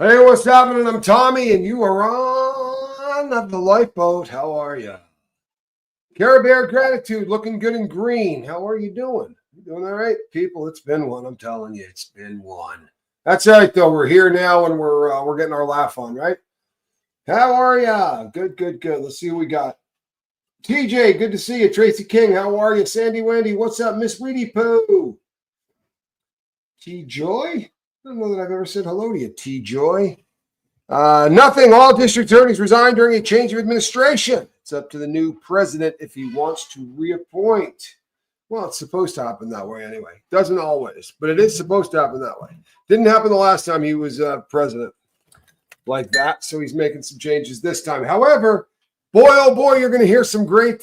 Hey, what's happening? I'm Tommy, and you are on the lifeboat. How are you? Care Bear Gratitude, looking good and green. How are you doing? You doing all right, people? It's been one. I'm telling you, it's been one. That's right, though. We're here now, and we're getting our laugh on, right? How are you? Good, good, good. Let's see who we got. TJ, good to see you. Tracy King, how are you? Sandy Wendy, what's up? Miss Weedy Poo. T Joy. I don't know that I've ever said hello to you, T Joy. Nothing. All district attorneys resign during a change of administration. It's up to the new president if he wants to reappoint. Well, it's supposed to happen that way anyway. Doesn't always, but it is supposed to happen that way. Didn't happen the last time he was president like that, so he's making some changes this time. However, boy, oh boy, you're going to hear some great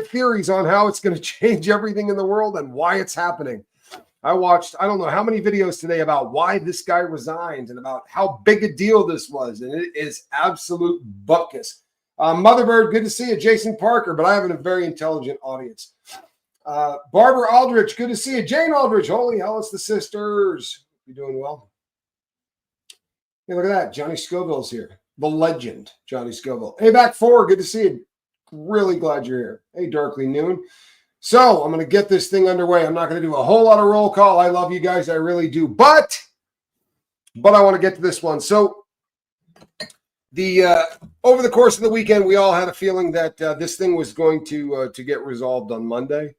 theories on how it's going to change everything in the world and why it's happening. I watched, I don't know how many videos today about why this guy resigned and about how big a deal this was. And it is absolute bupkis. Motherbird, good to see you. Jason Parker, but I have a very intelligent audience. Barbara Aldrich, good to see you. Jane Aldrich, holy hell, it's the sisters. You doing well? Hey, look at that. Johnny Scoville's here. The legend, Johnny Scoville. Hey, back four, good to see you. Really glad you're here. Hey, Darkly Noon. So I'm going to get this thing underway. I'm not going to do a whole lot of roll call. I love you guys. I really do. But I want to get to this one. So over the course of the weekend, we all had a feeling that this thing was going to get resolved on Monday.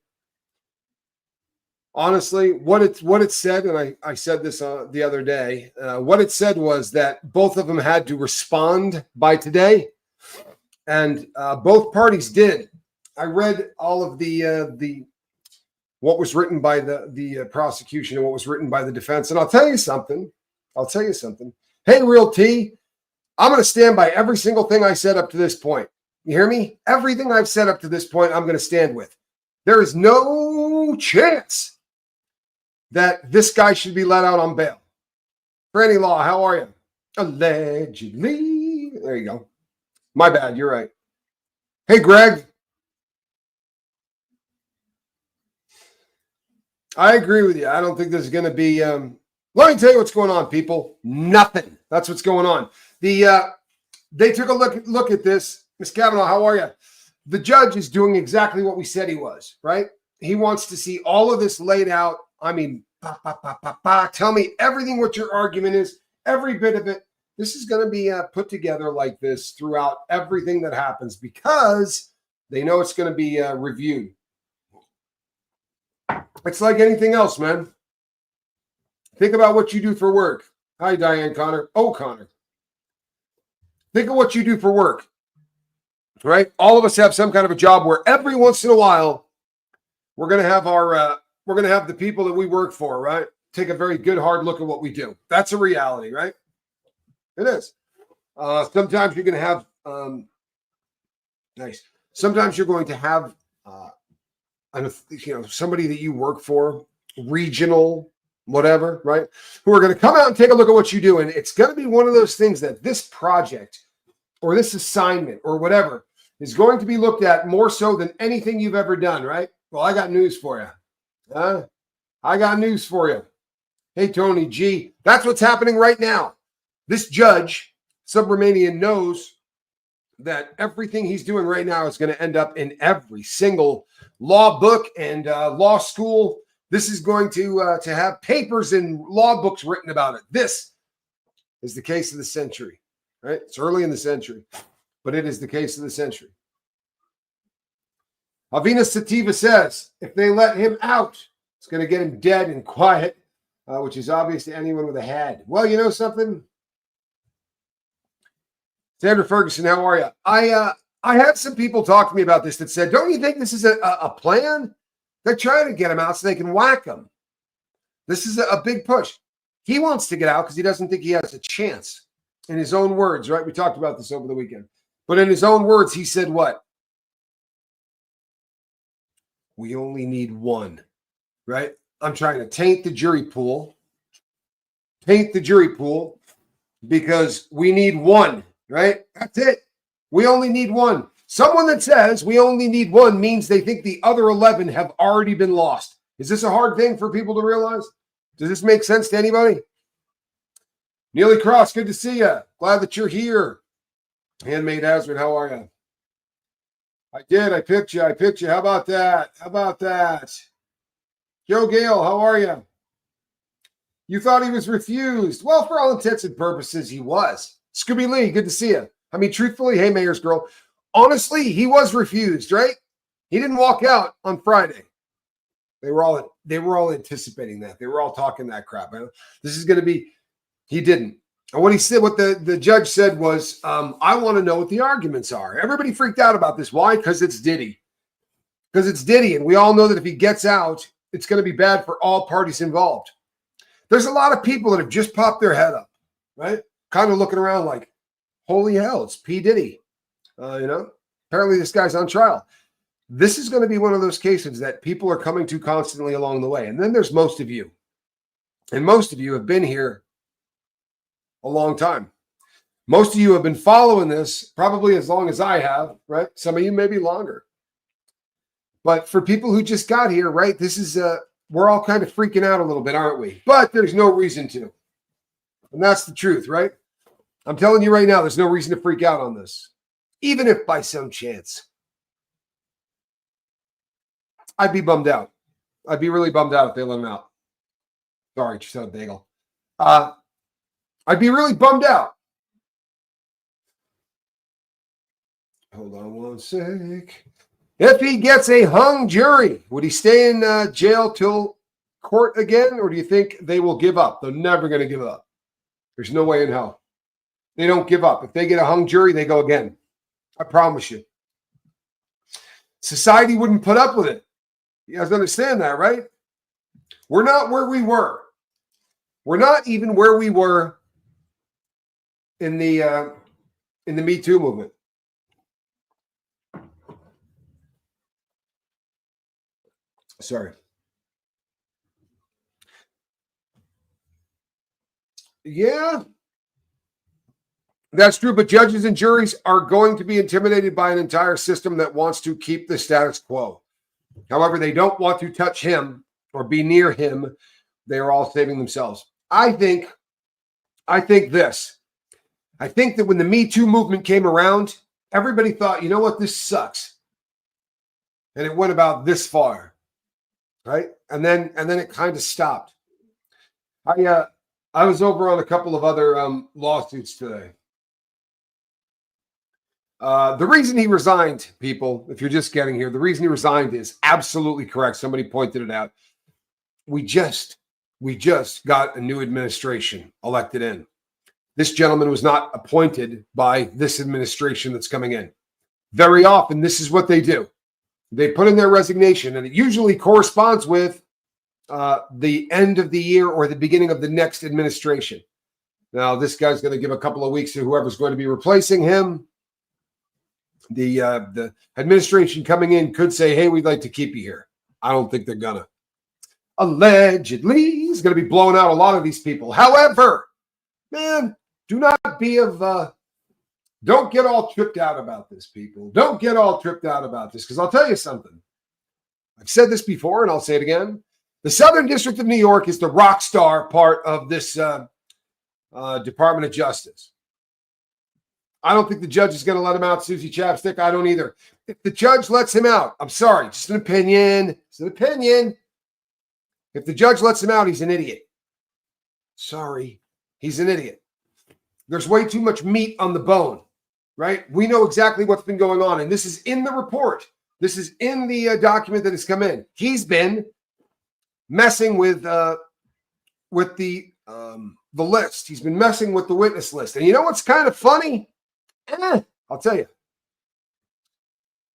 Honestly, what it said, and I said this the other day, what it said was that both of them had to respond by today, and both parties did. I read all of the what was written by the prosecution and what was written by the defense, and I'll tell you something. Hey, Real T, I'm going to stand by every single thing I said up to this point. You hear me? Everything I've said up to this point, I'm going to stand with. There is no chance that this guy should be let out on bail. Franny Law, how are you? Allegedly. There you go. My bad. You're right. Hey, Greg. I agree with you. I don't think there's going to be. Let me tell you what's going on, people. Nothing. That's what's going on. They took a look at this. Ms. Kavanaugh, how are you? The judge is doing exactly what we said he was, right? He wants to see all of this laid out. I mean, tell me everything what your argument is, every bit of it. This is going to be put together like this throughout everything that happens because they know it's going to be reviewed. It's like anything else, man. Think about what you do for work. Hi, Diane Connor. Oh, Connor. Think of what you do for work, right? All of us have some kind of a job where every once in a while we're going to have the people that we work for, right? Take a very good hard look at what we do. That's a reality, right? It is. Sometimes you're going to have nice. Sometimes you're going to have somebody that you work for, regional, whatever, right? Who are going to come out and take a look at what you do. And it's going to be one of those things that this project or this assignment or whatever is going to be looked at more so than anything you've ever done, right? Well, I got news for you. I got news for you. Hey, Tony G, that's what's happening right now. This judge, Subramanian, knows that everything he's doing right now is going to end up in every single law book and law school. This is going to have papers and law books written about it. This is the case of the century, right? It's early in the century, but it is the case of the century. Avina Sativa says, if they let him out, it's going to get him dead and quiet, which is obvious to anyone with a head. Well, you know something? Sandra Ferguson, how are you? I had some people talk to me about this that said, don't you think this is a plan? They're trying to get him out so they can whack him. This is a big push. He wants to get out because he doesn't think he has a chance. In his own words, right? We talked about this over the weekend. But in his own words, he said what? We only need one, right? I'm trying to taint the jury pool. Because we need one. Right? That's it. We only need one. Someone that says we only need one means they think the other 11 have already been lost. Is this a hard thing for people to realize? Does this make sense to anybody? Neely Cross, good to see you. Glad that you're here. Handmaid Hazard, how are you? I did. I picked you. How about that? Joe Gale, how are you? You thought he was refused. Well, for all intents and purposes, he was. Scooby Lee, good to see you. I mean, truthfully, hey, Mayor's Girl, honestly, he was refused, right? He didn't walk out on Friday. They were all anticipating that. They were all talking that crap. This is going to be, he didn't. And what he said, what the judge said was, I want to know what the arguments are. Everybody freaked out about this. Why? Because it's Diddy. And we all know that if he gets out, it's going to be bad for all parties involved. There's a lot of people that have just popped their head up, right? Kind of looking around like, holy hell, it's P. Diddy. Apparently this guy's on trial. This is going to be one of those cases that people are coming to constantly along the way. And then there's most of you. And most of you have been here a long time. Most of you have been following this probably as long as I have, right? Some of you maybe longer. But for people who just got here, right, this is we're all kind of freaking out a little bit, aren't we? But there's no reason to. And that's the truth, right? I'm telling you right now, there's no reason to freak out on this. Even if by some chance, I'd be bummed out. I'd be really bummed out if they let him out. Sorry, just had a bagel. I'd be really bummed out. Hold on one sec. If he gets a hung jury, would he stay in jail till court again? Or do you think they will give up? They're never going to give up. There's no way in hell. They don't give up. If they get a hung jury, they go again. I promise you. Society wouldn't put up with it. You guys understand that, right? We're not where we were. We're not even where we were in the Me Too movement. Sorry. Yeah, that's true. But judges and juries are going to be intimidated by an entire system that wants to keep the status quo. However, they don't want to touch him or be near him. They are all saving themselves. I think this. I think that when the Me Too movement came around, everybody thought, you know what, this sucks. And it went about this far. Right? And then it kind of stopped. I was over on a couple of other lawsuits today. The reason he resigned, people, if you're just getting here, the reason he resigned is absolutely correct. Somebody pointed it out. We just got a new administration elected in. This gentleman was not appointed by this administration that's coming in. Very often, this is what they do. They put in their resignation, and it usually corresponds with the end of the year or the beginning of the next administration. Now, this guy's going to give a couple of weeks to whoever's going to be replacing him. The administration coming in could say, hey, we'd like to keep you here. I don't think they're going to. Allegedly, he's going to be blowing out a lot of these people. However, man, do not be don't get all tripped out about this, people. Don't get all tripped out about this, because I'll tell you something. I've said this before, and I'll say it again. The Southern District of New York is the rock star part of this Department of Justice. I don't think the judge is going to let him out, Susie Chapstick. I don't either. If the judge lets him out, I'm sorry, just an opinion. It's an opinion. If the judge lets him out, he's an idiot. Sorry, he's an idiot. There's way too much meat on the bone, right? We know exactly what's been going on, and this is in the report. This is in the document that has come in. He's been messing with the list. He's been messing with the witness list. And you know what's kind of funny? I'll tell you.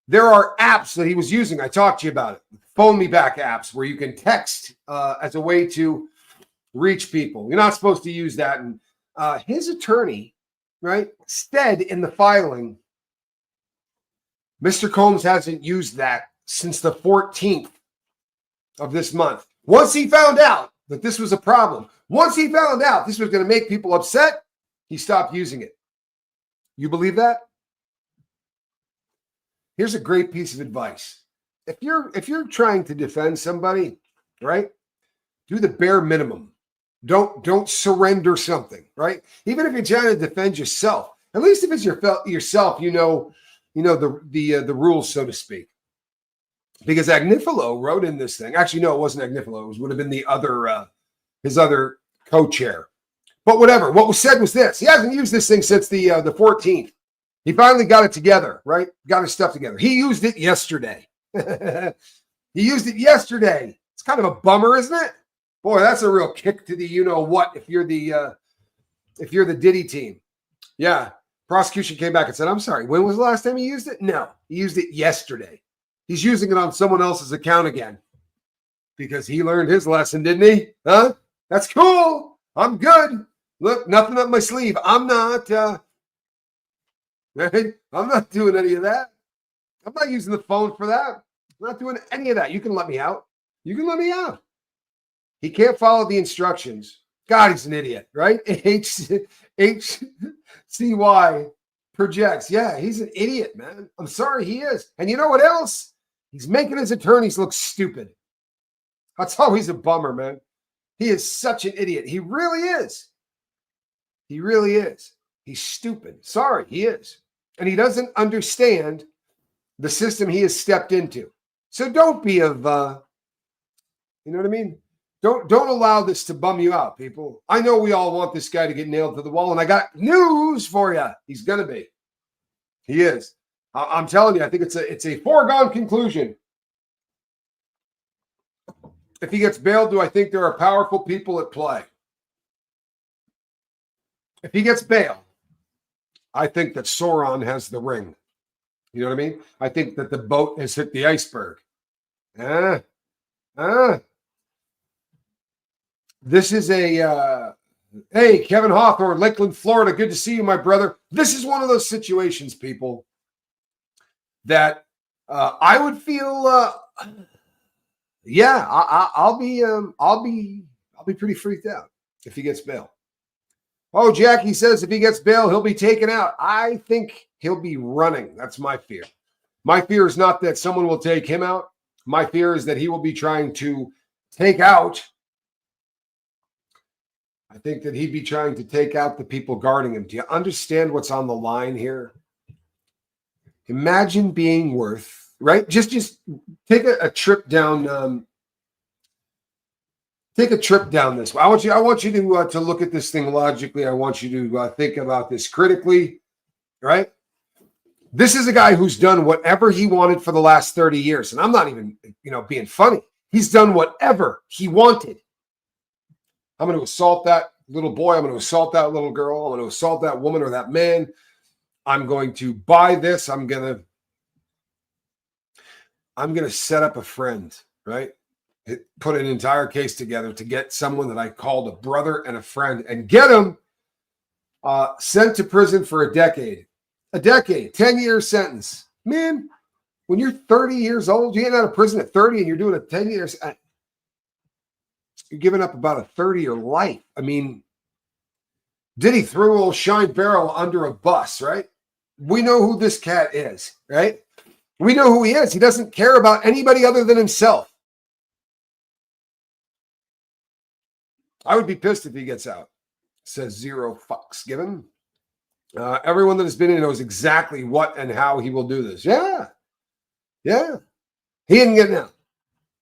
There are apps that he was using. I talked to you about it. Phone me back apps where you can text as a way to reach people. You're not supposed to use that. And his attorney, right, said in the filing, Mr. Combs hasn't used that since the 14th of this month. Once he found out that this was a problem, once he found out this was going to make people upset, he stopped using it. You believe that? Here's a great piece of advice. If you're trying to defend somebody, right, do the bare minimum. Don't surrender something, right? Even if you're trying to defend yourself, at least if it's yourself, you know the rules, so to speak. Because Agnifilo wrote in this thing. Actually, no, it wasn't Agnifilo. It would have been the other his other co-chair. But whatever. What was said was this: he hasn't used this thing since the 14th. He finally got it together, right? Got his stuff together. He used it yesterday. He used it yesterday. It's kind of a bummer, isn't it? Boy, that's a real kick to the you-know-what if you're the Diddy team. Yeah. Prosecution came back and said, I'm sorry, when was the last time he used it? No, he used it yesterday. He's using it on someone else's account again because he learned his lesson, didn't he? Huh? That's cool. I'm good. Look, nothing up my sleeve. I'm not right? I'm not doing any of that. I'm not using the phone for that. I'm not doing any of that. You can let me out. You can let me out. He can't follow the instructions. God, he's an idiot, right? HCY projects. Yeah, he's an idiot, man. I'm sorry, he is. And you know what else? He's making his attorneys look stupid. That's always a bummer, man. He is such an idiot. He really is. He really is. He's stupid. Sorry, he is. And he doesn't understand the system he has stepped into. So don't be you know what I mean? Don't allow this to bum you out, people. I know we all want this guy to get nailed to the wall, and I got news for you. He's going to be. He is. I'm telling you, I think it's a foregone conclusion. If he gets bailed, do I think there are powerful people at play? If he gets bailed, I think that Sauron has the ring. You know what I mean? I think that the boat has hit the iceberg. This is hey, Kevin Hawthorne, Lakeland, Florida. Good to see you, my brother. This is one of those situations, people, that I would feel, I'll be pretty freaked out if he gets bail. Oh, Jackie says if he gets bail, he'll be taken out. I think he'll be running. That's my fear. My fear is not that someone will take him out. My fear is that he will be trying to take out. I think that he'd be trying to take out the people guarding him. Do you understand what's on the line here? Imagine being worth, right? Just take a trip down. Take a trip down this way. I want you to look at this thing logically. I want you to think about this critically, right? This is a guy who's done whatever he wanted for the last 30 years. And I'm not even, being funny. He's done whatever he wanted. I'm going to assault that little boy. I'm going to assault that little girl. I'm going to assault that woman or that man. I'm going to buy this. I'm going to set up a friend, right? Put an entire case together to get someone that I called a brother and a friend and get him sent to prison for a decade, 10-year sentence. Man, when you're 30 years old, you get out of prison at 30 and you're doing a 10 years. You're giving up about a 30-year life. I mean, Diddy threw old Shine Barrel under a bus, right? We know who this cat is, right? We know who he is. He doesn't care about anybody other than himself. I would be pissed if he gets out. Says zero fucks given. Everyone that has been in knows exactly what and how he will do this. Yeah. He ain't getting out.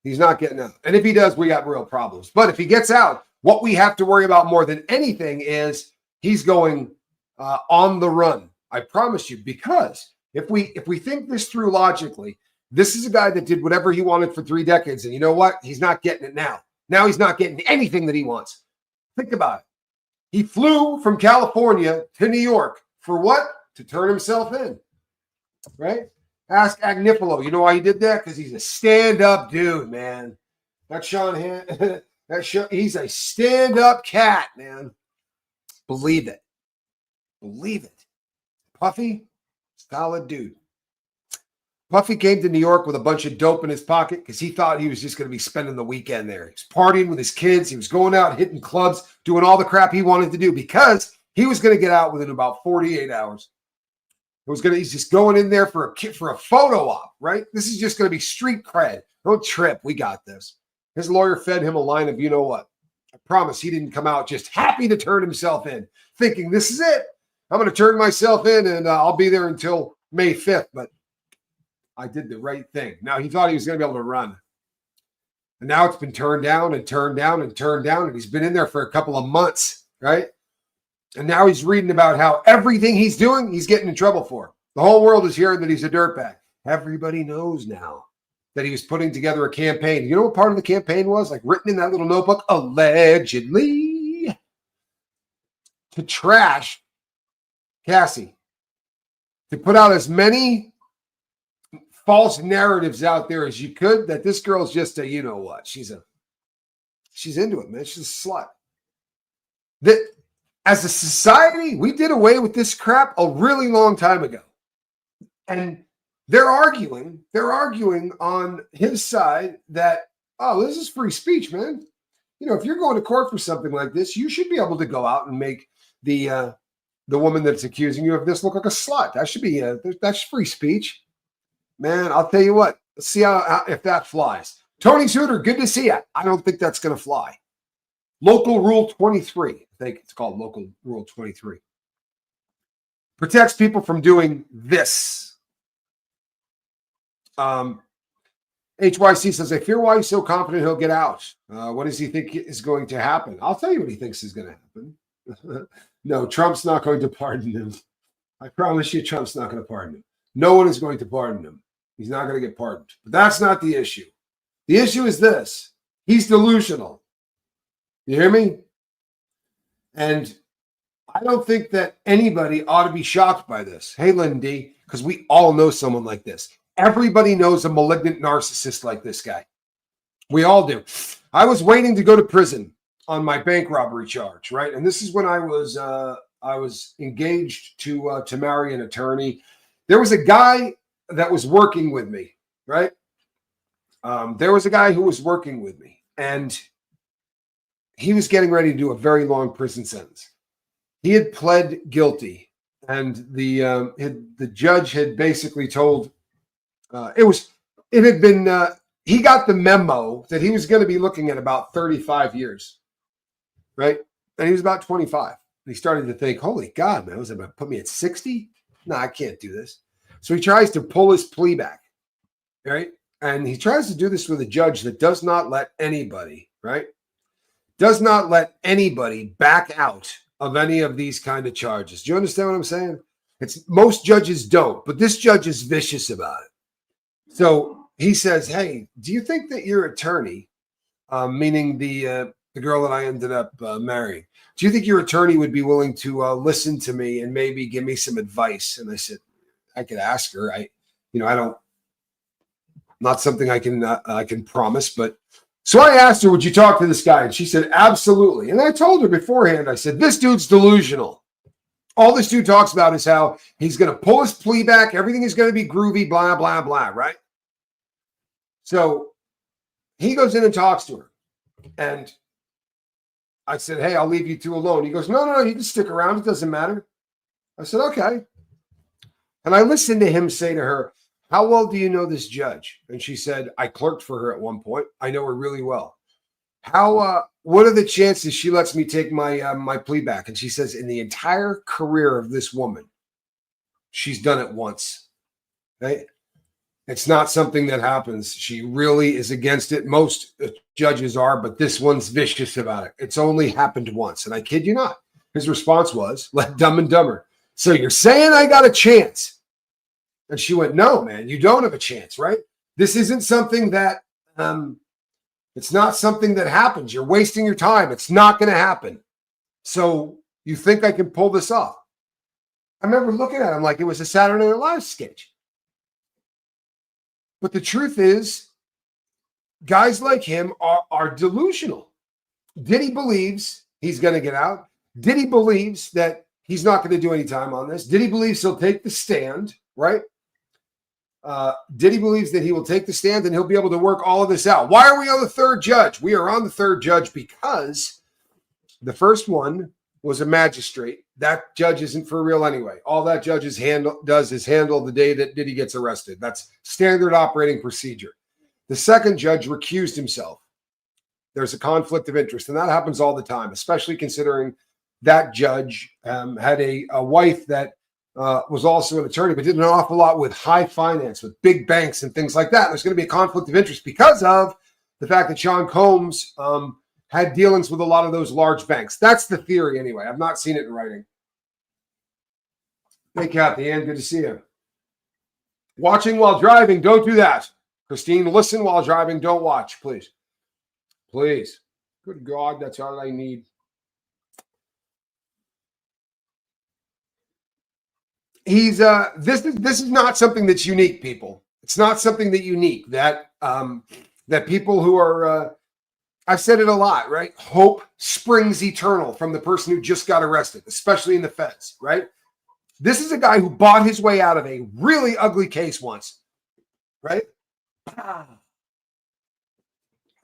He's not getting out. And if he does, we got real problems. But if he gets out, what we have to worry about more than anything is he's going on the run. I promise you, because if we think this through logically, this is a guy that did whatever he wanted for 3 decades. And you know what? He's not getting it now. Now he's not getting anything that he wants. Think about it. He flew from California to New York for what? To turn himself in, right? Ask Agnifilo. You know why he did that? Because he's a stand-up dude, man. That's Sean Han. He's a stand-up cat, man. Believe it. Believe it. Puffy, solid dude. Puffy came to New York with a bunch of dope in his pocket because he thought he was just going to be spending the weekend there. He was partying with his kids. He was going out, hitting clubs, doing all the crap he wanted to do because he was going to get out within about 48 hours. He's just going in there for a photo op, right? This is just going to be street cred. Don't trip. We got this. His lawyer fed him a line of, you know what? I promise he didn't come out just happy to turn himself in, thinking this is it. I'm going to turn myself in and I'll be there until May 5th. But I did the right thing. Now he thought he was going to be able to run. And now it's been turned down and turned down and turned down. And he's been in there for a couple of months, right? And now he's reading about how everything he's doing, he's getting in trouble for. The whole world is hearing that he's a dirtbag. Everybody knows now that he was putting together a campaign. You know what part of the campaign was? Like written in that little notebook, allegedly, to trash Cassie, to put out as many false narratives out there as you could, that this girl's just a, you know what, she's into it, man. She's a slut. That as a society, we did away with this crap a really long time ago. And they're arguing on his side that, oh, this is free speech, man. You know, if you're going to court for something like this, you should be able to go out and make the woman that's accusing you of this look like a slut. That should be that's free speech. Man, I'll tell you what. Let's see how if that flies. Tony Suter, good to see you. I don't think that's going to fly. Local Rule 23. I think it's called Local Rule 23. Protects people from doing this. HYC says, I fear why he's so confident he'll get out. What does he think is going to happen? I'll tell you what he thinks is going to happen. No, Trump's not going to pardon him. I promise you, Trump's not going to pardon him. No one is going to pardon him. He's not going to get pardoned. But that's not the issue. The issue is this. He's delusional. You hear me? And I don't think that anybody ought to be shocked by this. Hey, Lindy, because we all know someone like this. Everybody knows a malignant narcissist like this guy. We all do. I was waiting to go to prison on my bank robbery charge, right? And this is when I was engaged to marry an attorney. There was a guy that was working with me, right? There was a guy who was working with me, and he was getting ready to do a very long prison sentence. He had pled guilty, and the judge had basically told he got the memo that he was going to be looking at about 35 years, right? And he was about 25. And he started to think, holy God, man, was it going to put me at 60? No, I can't do this. So he tries to pull his plea back, right? And he tries to do this with a judge that does not let anybody, right? Does not let anybody back out of any of these kind of charges. Do you understand what I'm saying? Most judges don't, but this judge is vicious about it. So he says, hey, do you think that your attorney, meaning the girl that I ended up marrying, do you think your attorney would be willing to listen to me and maybe give me some advice? And I said, I could ask her. Not something I can promise, but so I asked her, would you talk to this guy? And she said, absolutely. And I told her beforehand, I said, this dude's delusional. All this dude talks about is how he's going to pull his plea back. Everything is going to be groovy, blah, blah, blah, right? So he goes in and talks to her. And I said, hey, I'll leave you two alone. He goes, no, you can stick around. It doesn't matter. I said, okay. And I listened to him say to her, how well do you know this judge? And she said, I clerked for her at one point. I know her really well. What are the chances she lets me take my plea back? And she says, in the entire career of this woman, she's done it once. Right? It's not something that happens. She really is against it. Most judges are, but this one's vicious about it. It's only happened once. And I kid you not. His response was, let Dumb and Dumber. So you're saying I got a chance? And she went, no, man, you don't have a chance, right? This isn't something that, it's not something that happens. You're wasting your time. It's not going to happen. So you think I can pull this off? I remember looking at him like it was a Saturday Night Live sketch. But the truth is, guys like him are delusional. Diddy believes he's going to get out. Diddy believes that he's not going to do any time on this. Diddy believes he'll take the stand, right? Diddy believes that he will take the stand and he'll be able to work all of this out. Why are we on the third judge? We are on the third judge because the first one was a magistrate. That judge isn't for real anyway. All that judge does is handle the day that Diddy gets arrested. That's standard operating procedure. The second judge recused himself. there's a conflict of interest. And that happens all the time, especially considering that judge had a wife that was also an attorney, but did an awful lot with high finance, with big banks and things like that. And there's going to be a conflict of interest because of the fact that Sean Combs had dealings with a lot of those large banks. That's the theory anyway. I've not seen it in writing. Hey, Kathy Ann, good to see you. Watching while driving, don't do that. Christine, listen while driving, don't watch, please. Please. Good God, that's all I need. He's this is not something that's unique, people. It's not something that unique that that people who are I've said it a lot, right? Hope springs eternal from the person who just got arrested, especially in the feds, right? This is a guy who bought his way out of a really ugly case once, right?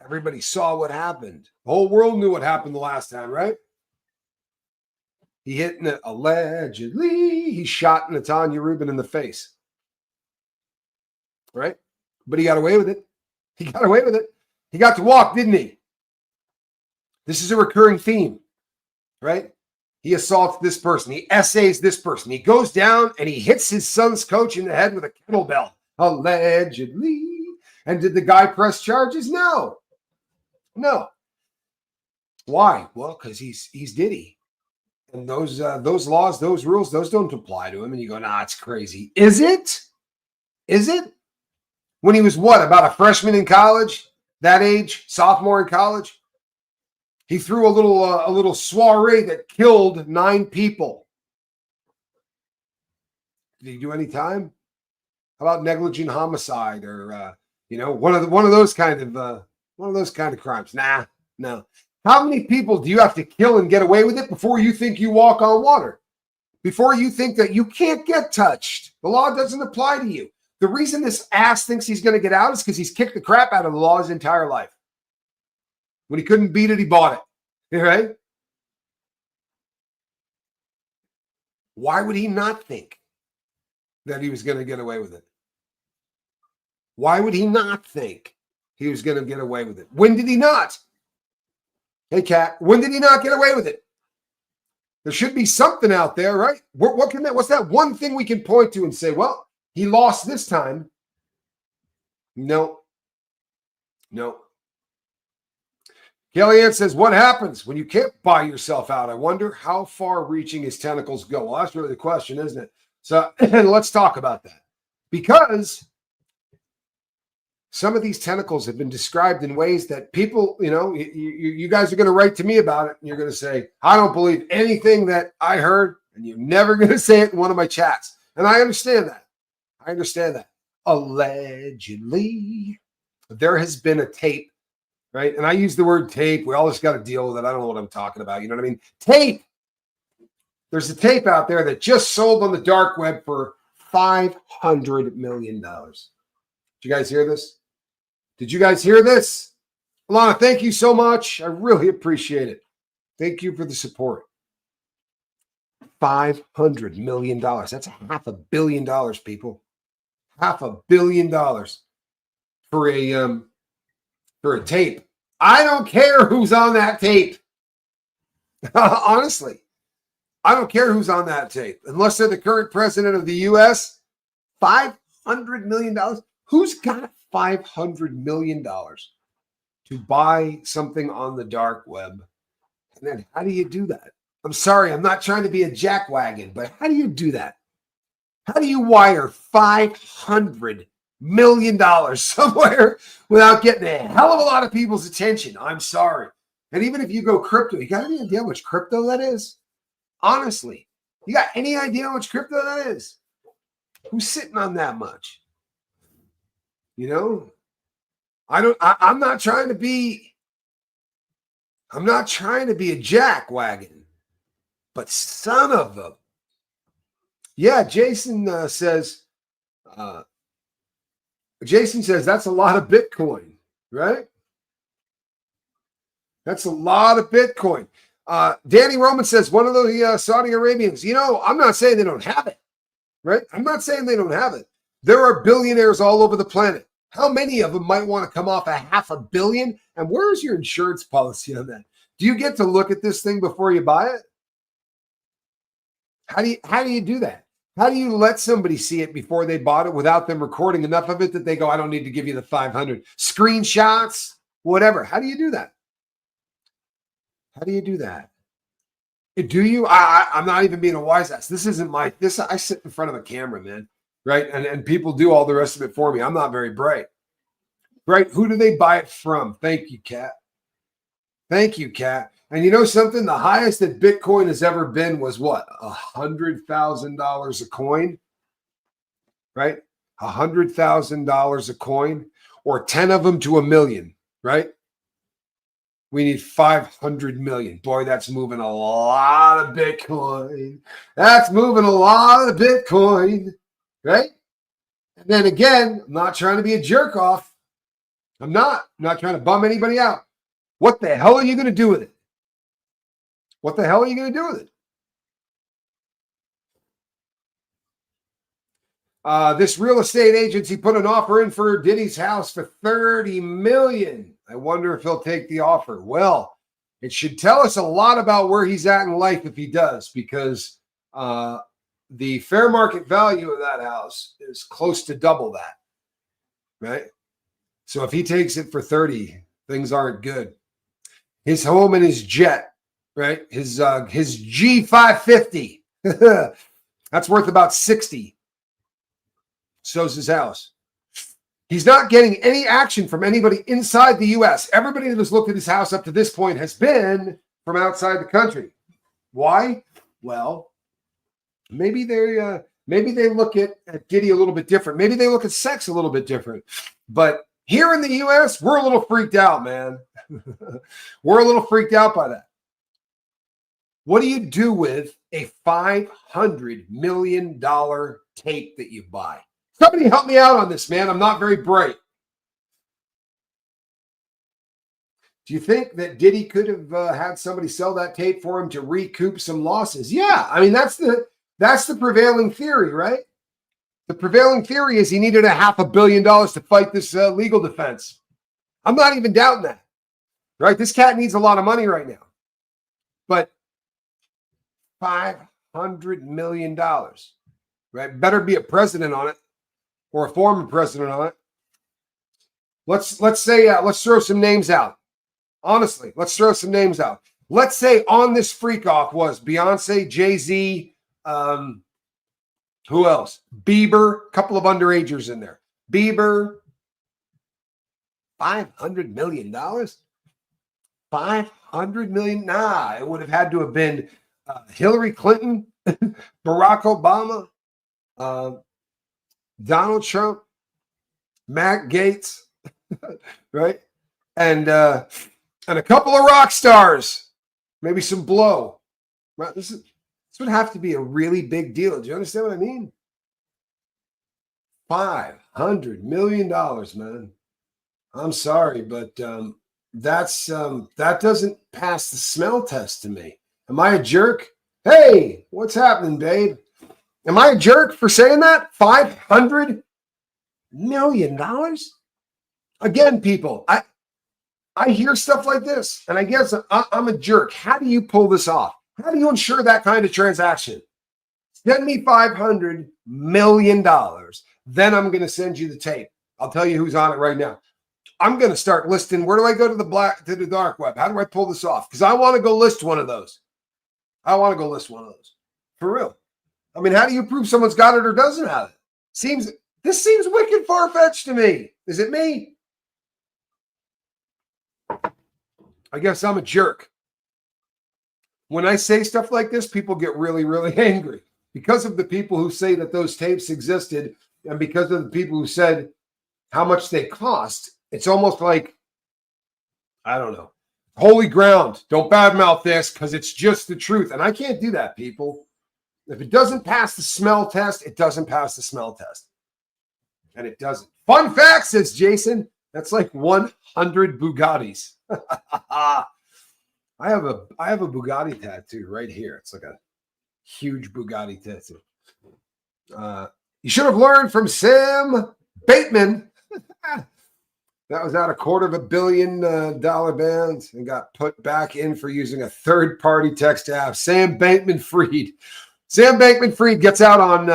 Everybody saw what happened. The whole world knew what happened the last time, right? He hit allegedly. He shot Natanya Rubin in the face, right? But he got away with it. He got away with it. He got to walk, didn't he? This is a recurring theme, right? He assaults this person. He essays this person. He goes down and he hits his son's coach in the head with a kettlebell, allegedly. And did the guy press charges? No. No. Why? Well, because he's Diddy. And those laws, those rules, those don't apply to him. And you go, nah, it's crazy. Is it? Is it? When he was what, about a freshman in college? That age? Sophomore in college? He threw a little soiree that killed 9 people. Did he do any time? How about negligent homicide or one of those kind of crimes? Nah, no. How many people do you have to kill and get away with it before you think you walk on water? Before you think that you can't get touched? The law doesn't apply to you. The reason this ass thinks he's going to get out is because he's kicked the crap out of the law his entire life. When he couldn't beat it, he bought it. Right? Why would he not think that he was going to get away with it? Why would he not think he was going to get away with it? When did he not? Hey, Kat, when did he not get away with it? There should be something out there, right? What's that one thing we can point to and say, well, he lost this time? No. Kellyanne says, what happens when you can't buy yourself out? I wonder how far reaching his tentacles go. Well, that's really the question, isn't it? So let's talk about that. Because some of these tentacles have been described in ways that people, you guys are going to write to me about it. And you're going to say, I don't believe anything that I heard. And you're never going to say it in one of my chats. And I understand that. Allegedly, there has been a tape, right? And I use the word tape. We all just got to deal with it. I don't know what I'm talking about. You know what I mean? Tape. There's a tape out there that just sold on the dark web for $500 million. Did you guys hear this? Did you guys hear this? Alana, thank you so much. I really appreciate it. Thank you for the support. $500 million. That's $500 million, people. $500 million for a tape. I don't care who's on that tape. Honestly, I don't care who's on that tape. Unless they're the current president of the U.S., $500 million. Who's got $500 million to buy something on the dark web? And then how do you do that? I'm sorry, I'm not trying to be a jackwagon, but how do you do that? How do you wire $500 million somewhere without getting a hell of a lot of people's attention? I'm sorry. And even if you go crypto, you got any idea how much crypto that is? Honestly, you got any idea how much crypto that is? Who's sitting on that much? I'm not trying to be a jackwagon, but son of a, yeah, Jason says that's a lot of Bitcoin, right? That's a lot of Bitcoin. Danny Roman says one of the Saudi Arabians, I'm not saying they don't have it, right? I'm not saying they don't have it. There are billionaires all over the planet How many of them might want to come off $500 million? And where's your insurance policy on that? Do you get to look at this thing before you buy it? How do you do that? How do you let somebody see it before they bought it without them recording enough of it that they go, I don't need to give you the 500 screenshots, whatever? How do you do that? How do you do that? Do you? I'm not even being a wise ass. This isn't I sit in front of a camera, man. Right. And people do all the rest of it for me. I'm not very bright. Right. Who do they buy it from? Thank you, Kat. Thank you, Kat. And you know something? The highest that Bitcoin has ever been was what? $100,000 a coin, right? $100,000 a coin, or 10 of them to 1 million, right? We need 500 million. Boy, that's moving a lot of Bitcoin. That's moving a lot of Bitcoin, right? And then again, I'm not trying to be a jerk off. I'm not trying to bum anybody out. What the hell are you going to do with it? What the hell are you going to do with it? This real estate agency put an offer in for Diddy's house for $30 million. I wonder if he'll take the offer. Well, it should tell us a lot about where he's at in life if he does, because the fair market value of that house is close to double that, right? So if he takes it for 30, things aren't good. His home and his jet, right? His G550, that's worth about 60. So's his house. He's not getting any action from anybody inside the U.S. Everybody that has looked at his house up to this point has been from outside the country. Why? Well, maybe they look at Diddy a little bit different. Maybe they look at sex a little bit different. But here in the U.S., we're a little freaked out, man. We're a little freaked out by that. What do you do with a $500 million tape that you buy? Somebody help me out on this, man. I'm not very bright. Do you think that Diddy could have had somebody sell that tape for him to recoup some losses? Yeah, I mean, that's the prevailing theory, right? The prevailing theory is he needed $500 million to fight this legal defense. I'm not even doubting that, right? This cat needs a lot of money right now. But $500 million, right? Better be a president on it or a former president on it. Let's throw some names out. Honestly, let's throw some names out. Let's say on this freak off was Beyonce, Jay-Z, who else? Bieber, a couple of underagers in there. Bieber, $500 million? $500 million? Nah, it would have had to have been Hillary Clinton, Barack Obama, Donald Trump, Matt Gaetz, right? And a couple of rock stars, maybe some blow. Right? This would have to be a really big deal. Do you understand what I mean? $500 million, man. I'm sorry, but that doesn't pass the smell test to me. Am I a jerk? Hey, what's happening, babe? Am I a jerk for saying that? $500 million? Again, people, I hear stuff like this, and I guess I'm a jerk. How do you pull this off? How do you ensure that kind of transaction? Send me $500 million. Then I'm going to send you the tape. I'll tell you who's on it right now. I'm going to start listing. Where do I go to the dark web? How do I pull this off? Because I want to go list one of those. For real. I mean, how do you prove someone's got it or doesn't have it? This seems wicked far-fetched to me. Is it me? I guess I'm a jerk. When I say stuff like this, people get really, really angry because of the people who say that those tapes existed and because of the people who said how much they cost. It's almost like, I don't know, holy ground. Don't badmouth this because it's just the truth. And I can't do that, people. If it doesn't pass the smell test, it doesn't pass the smell test. And it doesn't. Fun fact, says Jason, that's like 100 Bugattis. I have a Bugatti tattoo right here. It's like a huge Bugatti tattoo. You should have learned from Sam Bateman. That was out $250 million band and got put back in for using a third-party text app. Sam Bankman-Fried. Sam Bankman-Fried gets out on,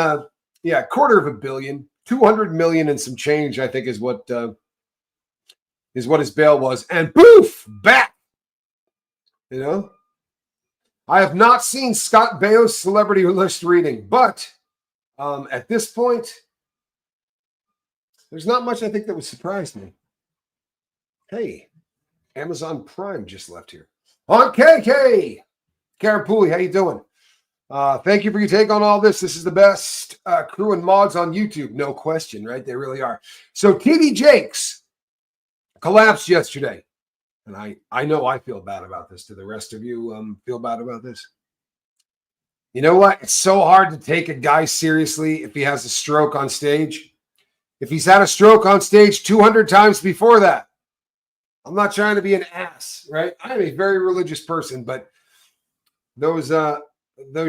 $250 million, 200 million and some change, I think is what his bail was. And poof, back. You know? I have not seen Scott Baio's celebrity list reading, but at this point, there's not much I think that would surprise me. Hey, Amazon Prime just left here. On KK, Karen Pooley, how you doing? Thank you for your take on all this. This is the best crew and mods on YouTube. No question, right? They really are. So TD Jakes collapsed yesterday. And I know I feel bad about this. Do the rest of you feel bad about this? You know what? It's so hard to take a guy seriously if he has a stroke on stage. If he's had a stroke on stage 200 times before that. I'm not trying to be an ass, right? I'm a very religious person, but those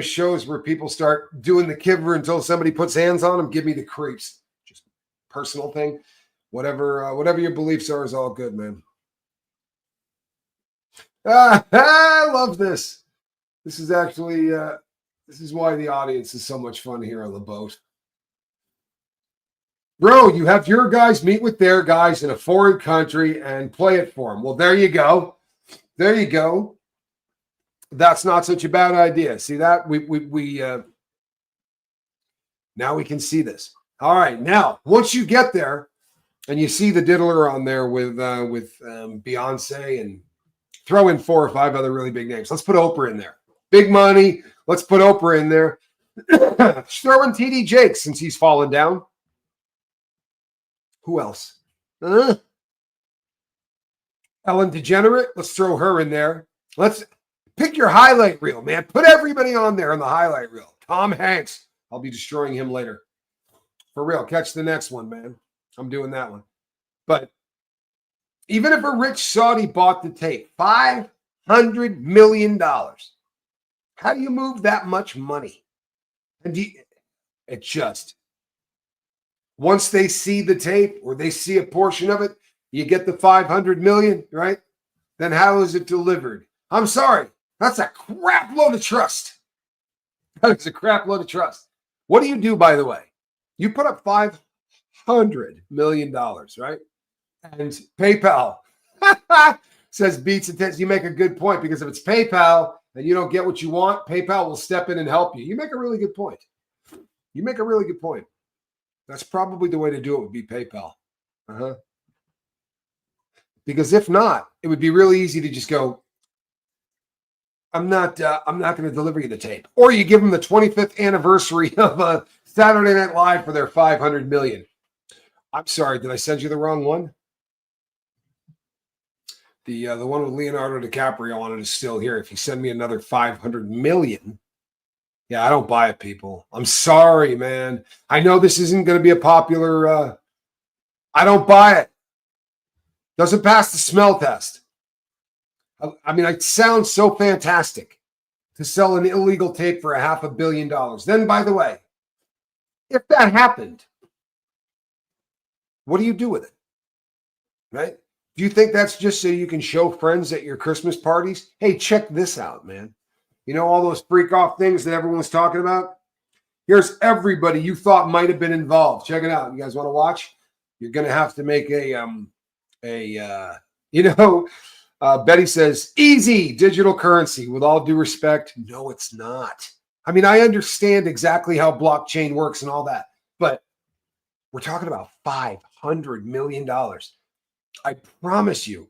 shows where people start doing the kibber until somebody puts hands on them give me the creeps. Just personal thing. Whatever your beliefs are is all good, man. I love this. This is actually, this is why the audience is so much fun here on the boat. Bro, you have your guys meet with their guys in a foreign country and play it for them. Well, there you go. There you go. That's not such a bad idea. See that? We now we can see this. All right. Now, once you get there and you see the diddler on there with Beyonce and throw in 4 or 5 other really big names. Let's put Oprah in there. Big money. Let's put Oprah in there. Throw in TD Jakes since he's fallen down. Who else? Ellen DeGenerate. Let's throw her in there. Let's pick your highlight reel, man. Put everybody on there on the highlight reel. Tom Hanks. I'll be destroying him later. For real. Catch the next one, man. I'm doing that one. But even if a rich Saudi bought the tape, $500 million. How do you move that much money? And it just, once they see the tape or they see a portion of it, you get the 500 million, right? Then how is it delivered? I'm sorry. That's a crap load of trust. That is a crap load of trust. What do you do, by the way? You put up $500 million, right? And PayPal says beats attendance. You make a good point because if it's PayPal and you don't get what you want, PayPal will step in and help you. You make a really good point. You make a really good point. That's probably the way to do it would be PayPal. Because if not, it would be really easy to just go, I'm not going to deliver you the tape. Or you give them the 25th anniversary of Saturday Night Live for their 500 million. I'm sorry, did I send you the wrong one? The one with Leonardo DiCaprio on it is still here. If you send me another 500 million, yeah, I don't buy it, people. I'm sorry, man. I know this isn't going to be a popular. I don't buy it. Doesn't pass the smell test. I mean, it sounds so fantastic to sell an illegal tape for $500 million. Then, by the way, if that happened, what do you do with it? Right? Do you think that's just so you can show friends at your Christmas parties? Hey, check this out, man. You know all those freak off things that everyone's talking about? Here's everybody you thought might have been involved. Check it out. You guys want to watch? You're going to have to make Betty says, easy digital currency. With all due respect, no, it's not. I mean, I understand exactly how blockchain works and all that, but we're talking about $500 million. I promise you,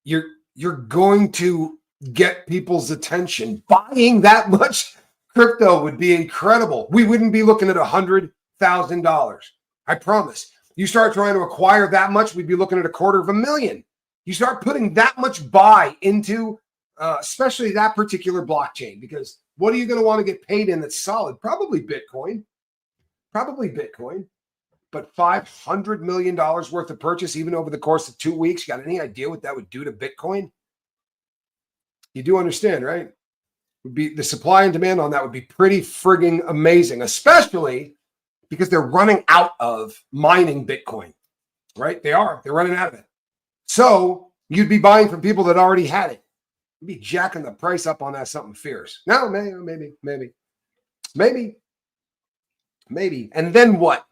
you're going to get people's attention. Buying that much crypto would be incredible. We wouldn't be looking at $100,000. I promise. You start trying to acquire that much, we'd be looking at $250,000. You start putting that much buy into, especially that particular blockchain, because what are you going to want to get paid in that's solid? Probably Bitcoin. But $500 million worth of purchase, even over the course of 2 weeks. You got any idea what that would do to Bitcoin? You do understand, right? Would be the supply and demand on that would be pretty frigging amazing, especially because they're running out of mining Bitcoin. right? They are. They're running out of it. So you'd be buying from people that already had it. You'd be jacking the price up on that something fierce. No, maybe. And then what?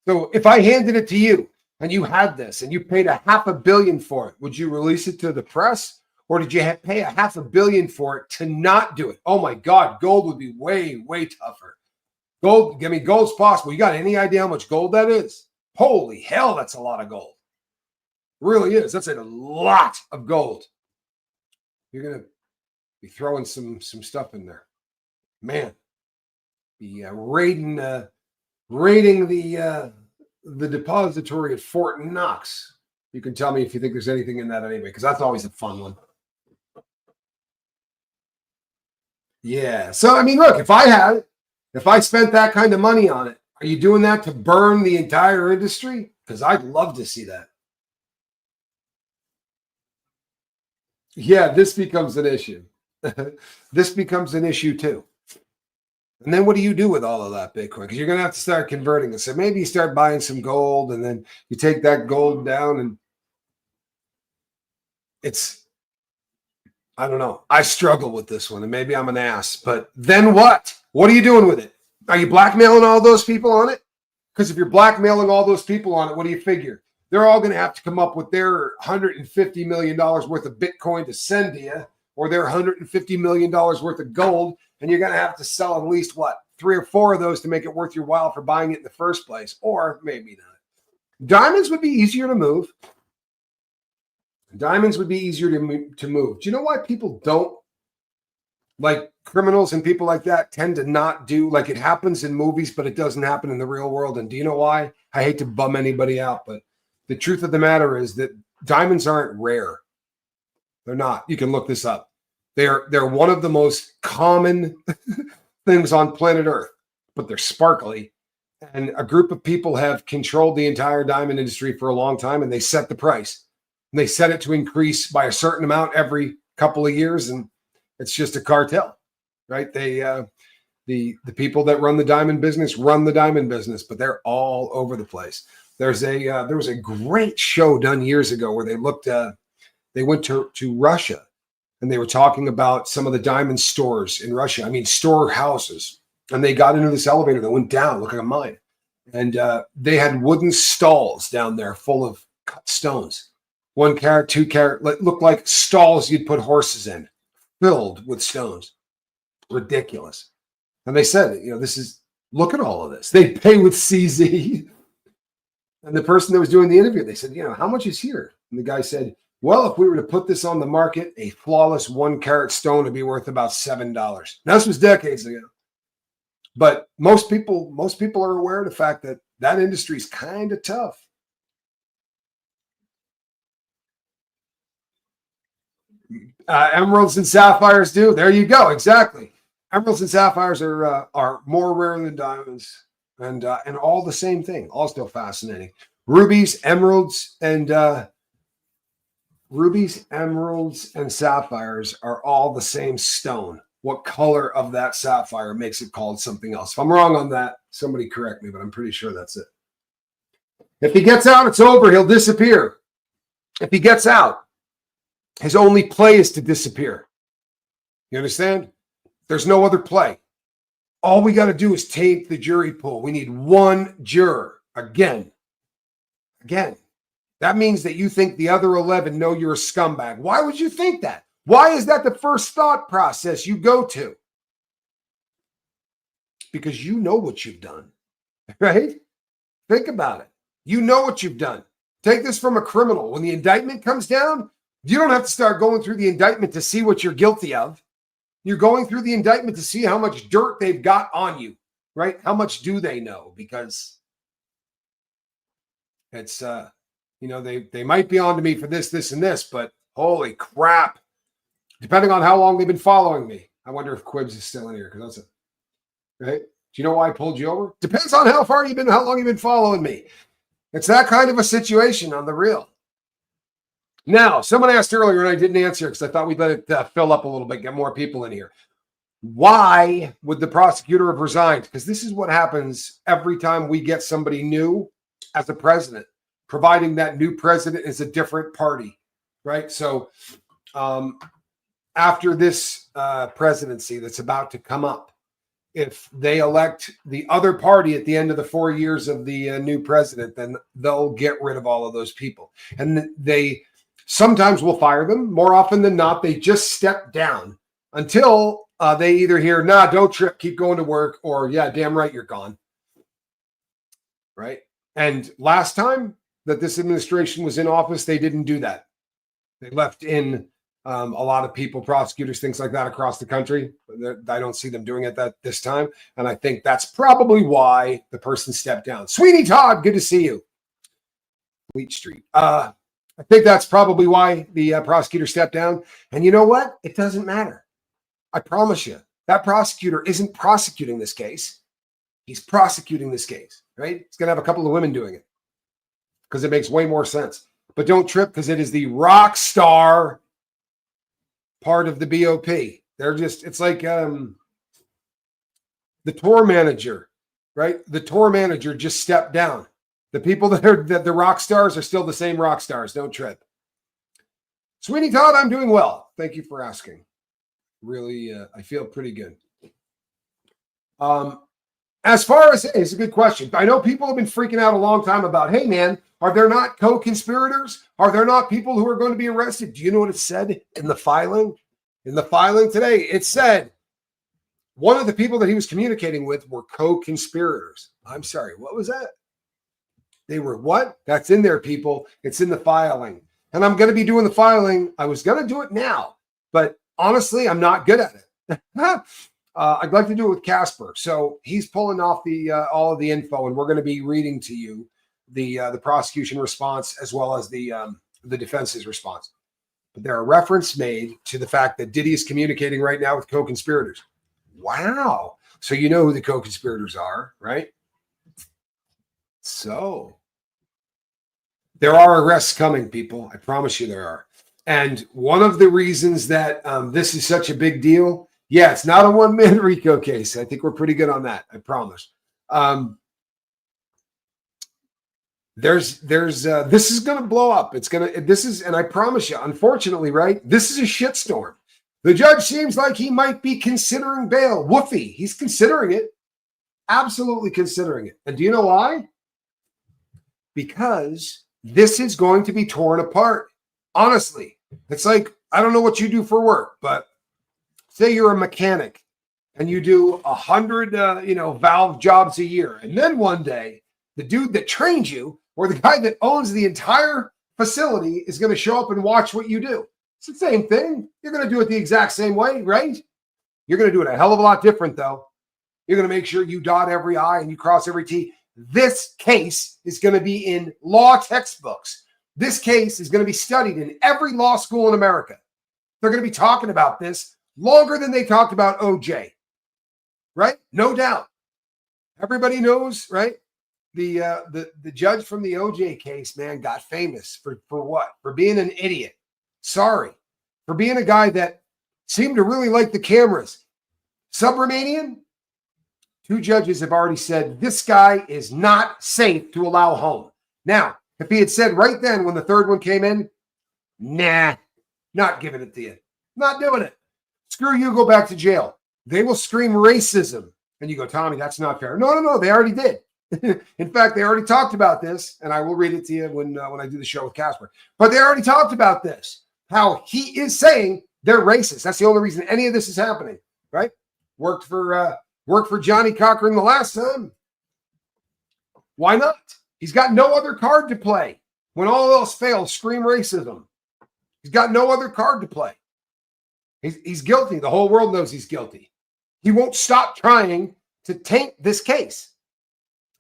So if I handed it to you and you had this and you paid $500 million for it, would you release it to the press? Or did you pay $500 million for it to not do it? Oh my God, gold would be way, way tougher. Gold, I mean, gold's possible. You got any idea how much gold that is? Holy hell, that's a lot of gold. It really is. That's a lot of gold. You're going to be throwing some stuff in there. Man, be raiding the depository at Fort Knox. You can tell me if you think there's anything in that anyway, because that's always a fun one. Yeah. So, I mean, look, if I spent that kind of money on it, are you doing that to burn the entire industry? Because I'd love to see that. Yeah, this becomes an issue. This becomes an issue too. And then what do you do with all of that Bitcoin? Because you're going to have to start converting it. So maybe you start buying some gold and then you take that gold down and I don't know. I struggle with this one and maybe I'm an ass, but then what? What are you doing with it? Are you blackmailing all those people on it? Because if you're blackmailing all those people on it, what do you figure? They're all going to have to come up with their $150 million worth of Bitcoin to send to you, or their $150 million worth of gold. And you're going to have to sell at least, 3 or 4 of those to make it worth your while for buying it in the first place, or maybe not. Diamonds would be easier to move. Diamonds would be easier to move. Do you know why people don't, like criminals and people like that, tend to not do, like it happens in movies, but it doesn't happen in the real world? And do you know why? I hate to bum anybody out, but the truth of the matter is that diamonds aren't rare. They're not. You can look this up. They're one of the most common things on planet Earth, but they're sparkly. And a group of people have controlled the entire diamond industry for a long time, and they set the price. And they set it to increase by a certain amount every couple of years, and it's just a cartel, right? The people that run the diamond business, but they're all over the place. There was a great show done years ago where they went to Russia, and they were talking about some of the diamond stores in Russia. I mean, storehouses. And they got into this elevator that went down, looking at mine. And they had wooden stalls down there full of cut stones. 1 carat, 2 carat, looked like stalls you'd put horses in, filled with stones. Ridiculous. And they said, look at all of this. They pay with CZ. And the person that was doing the interview, they said, how much is here? And the guy said, well, if we were to put this on the market, a flawless 1 carat stone would be worth about $7. Now, this was decades ago. But most people are aware of the fact that that industry is kind of tough. Emeralds and sapphires do. There you go. Exactly. Emeralds and sapphires are more rare than diamonds, and all the same thing. All still fascinating. Rubies, emeralds, and sapphires are all the same stone. What color of that sapphire makes it called something else? If I'm wrong on that, somebody correct me, but I'm pretty sure that's it. If he gets out, it's over. He'll disappear. If he gets out, his only play is to disappear. You understand? There's no other play. All we got to do is tape the jury pool. We need 1 juror. Again. That means that you think the other 11 know you're a scumbag. Why would you think that? Why is that the first thought process you go to? Because you know what you've done, right? Think about it. You know what you've done. Take this from a criminal. When the indictment comes down, you don't have to start going through the indictment to see what you're guilty of. You're going through the indictment to see how much dirt they've got on you, right? How much do they know? Because it's, they might be on to me for this, and this, but holy crap. Depending on how long they've been following me. I wonder if Quibbs is still in here, because that's it. Right? Do you know why I pulled you over? Depends on how long you've been following me. It's that kind of a situation on the real. Now, someone asked earlier, and I didn't answer because I thought we'd let it fill up a little bit, get more people in here. Why would the prosecutor have resigned? Because this is what happens every time we get somebody new as a president. providing that new president is a different party, right? So after this presidency that's about to come up, if they elect the other party at the end of the 4 years of the new president, then they'll get rid of all of those people. And they sometimes will fire them. More often than not, they just step down until they either hear, nah, don't trip, keep going to work, or yeah, damn right, you're gone. Right? And last time that this administration was in office, they didn't do that. They left in a lot of people, prosecutors, things like that across the country. I don't see them doing it this time. And I think that's probably why the person stepped down. Sweeney Todd, good to see you. Fleet Street. I think that's probably why the prosecutor stepped down. And you know what? It doesn't matter. I promise you, that prosecutor isn't prosecuting this case. He's prosecuting this case, right? He's going to have a couple of women doing it because it makes way more sense. But don't trip, because it is the rock star part of the BOP. They're just, it's like the tour manager, right? The tour manager just stepped down. The people that the rock stars are still the same rock stars. Don't trip. Sweeney Todd, I'm doing well. Thank you for asking. Really, I feel pretty good. As far as, it's a good question. I know people have been freaking out a long time about, hey man, are there not co-conspirators? Are there not people who are going to be arrested? Do you know what it said in the filing? In the filing today, it said one of the people that he was communicating with were co-conspirators. I'm sorry, what was that? They were what? That's in there, people. It's in the filing. And I'm going to be doing the filing. I was going to do it now, but honestly, I'm not good at it. I'd like to do it with Casper. So he's pulling off the all of the info, and we're going to be reading to you the prosecution response as well as the defense's response. But there are reference made to the fact that Diddy is communicating right now with co-conspirators. Wow. So you know who the co-conspirators are, right? So there are arrests coming, people. I promise you there are. And one of the reasons that this is such a big deal, yeah, it's not a one-man RICO case. I think we're pretty good on that. I promise. This is going to blow up. And I promise you, unfortunately, right? This is a shitstorm. The judge seems like he might be considering bail. Woofy. He's considering it. Absolutely considering it. And do you know why? Because this is going to be torn apart. Honestly, it's like, I don't know what you do for work, but say you're a mechanic and you do 100, valve jobs a year. And then one day, the dude that trained you or the guy that owns the entire facility is going to show up and watch what you do. It's the same thing. You're going to do it the exact same way, right? You're going to do it a hell of a lot different, though. You're going to make sure you dot every I and you cross every T. This case is going to be in law textbooks. This case is going to be studied in every law school in America. They're going to be talking about this longer than they talked about OJ, right? No doubt. Everybody knows, right? The judge from the OJ case, man, got famous for what? For being an idiot. Sorry. For being a guy that seemed to really like the cameras. Subramanian? 2 judges have already said this guy is not safe to allow home. Now, if he had said right then when the 3rd one came in, nah, not giving it to you. Not doing it. Screw you, go back to jail. They will scream racism. And you go, Tommy, that's not fair. No, they already did. In fact, they already talked about this, and I will read it to you when I do the show with Casper. But they already talked about this, how he is saying they're racist. That's the only reason any of this is happening, right? Worked for Johnny Cochran the last time. Why not? He's got no other card to play. When all else fails, scream racism. He's got no other card to play. He's guilty. The whole world knows he's guilty. He won't stop trying to taint this case.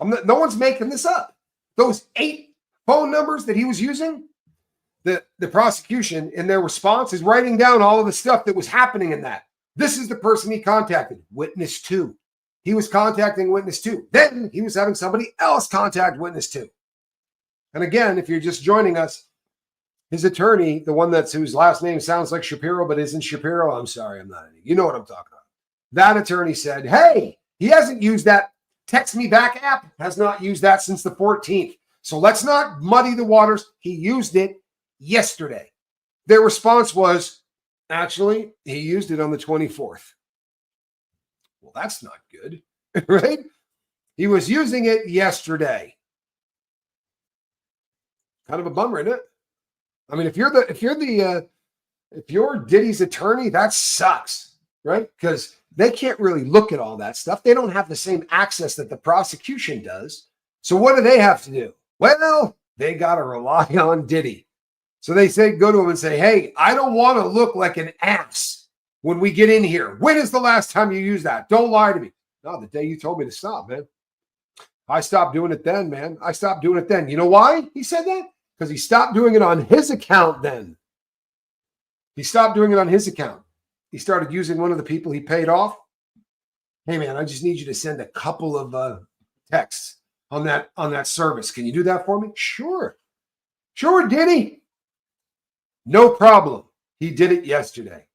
No one's making this up. Those 8 phone numbers that he was using, the prosecution in their response is writing down all of the stuff that was happening in that. This is the person he contacted, witness 2. He was contacting witness 2. Then he was having somebody else contact witness 2. And again, if you're just joining us, his attorney, the one whose last name sounds like Shapiro but isn't Shapiro, I'm sorry, I'm not any. You know what I'm talking about. That attorney said, hey, he hasn't used that Text Me Back app, has not used that since the 14th. So let's not muddy the waters. He used it yesterday. Their response was, actually, he used it on the 24th. Well, that's not good, right? He was using it yesterday. Kind of a bummer, isn't it? I mean, if you're Diddy's attorney, that sucks, right? Because they can't really look at all that stuff. They don't have the same access that the prosecution does. So what do they have to do? Well, they got to rely on Diddy. So they go to him and say, hey, I don't want to look like an ass when we get in here. When is the last time you used that? Don't lie to me. No, the day you told me to stop, man. I stopped doing it then, man. I stopped doing it then. You know why he said that? Because he stopped doing it on his account then. He stopped doing it on his account. He started using one of the people he paid off. Hey, man, I just need you to send a couple of texts on that service. Can you do that for me? Sure. Sure, Diddy. No problem. He did it yesterday.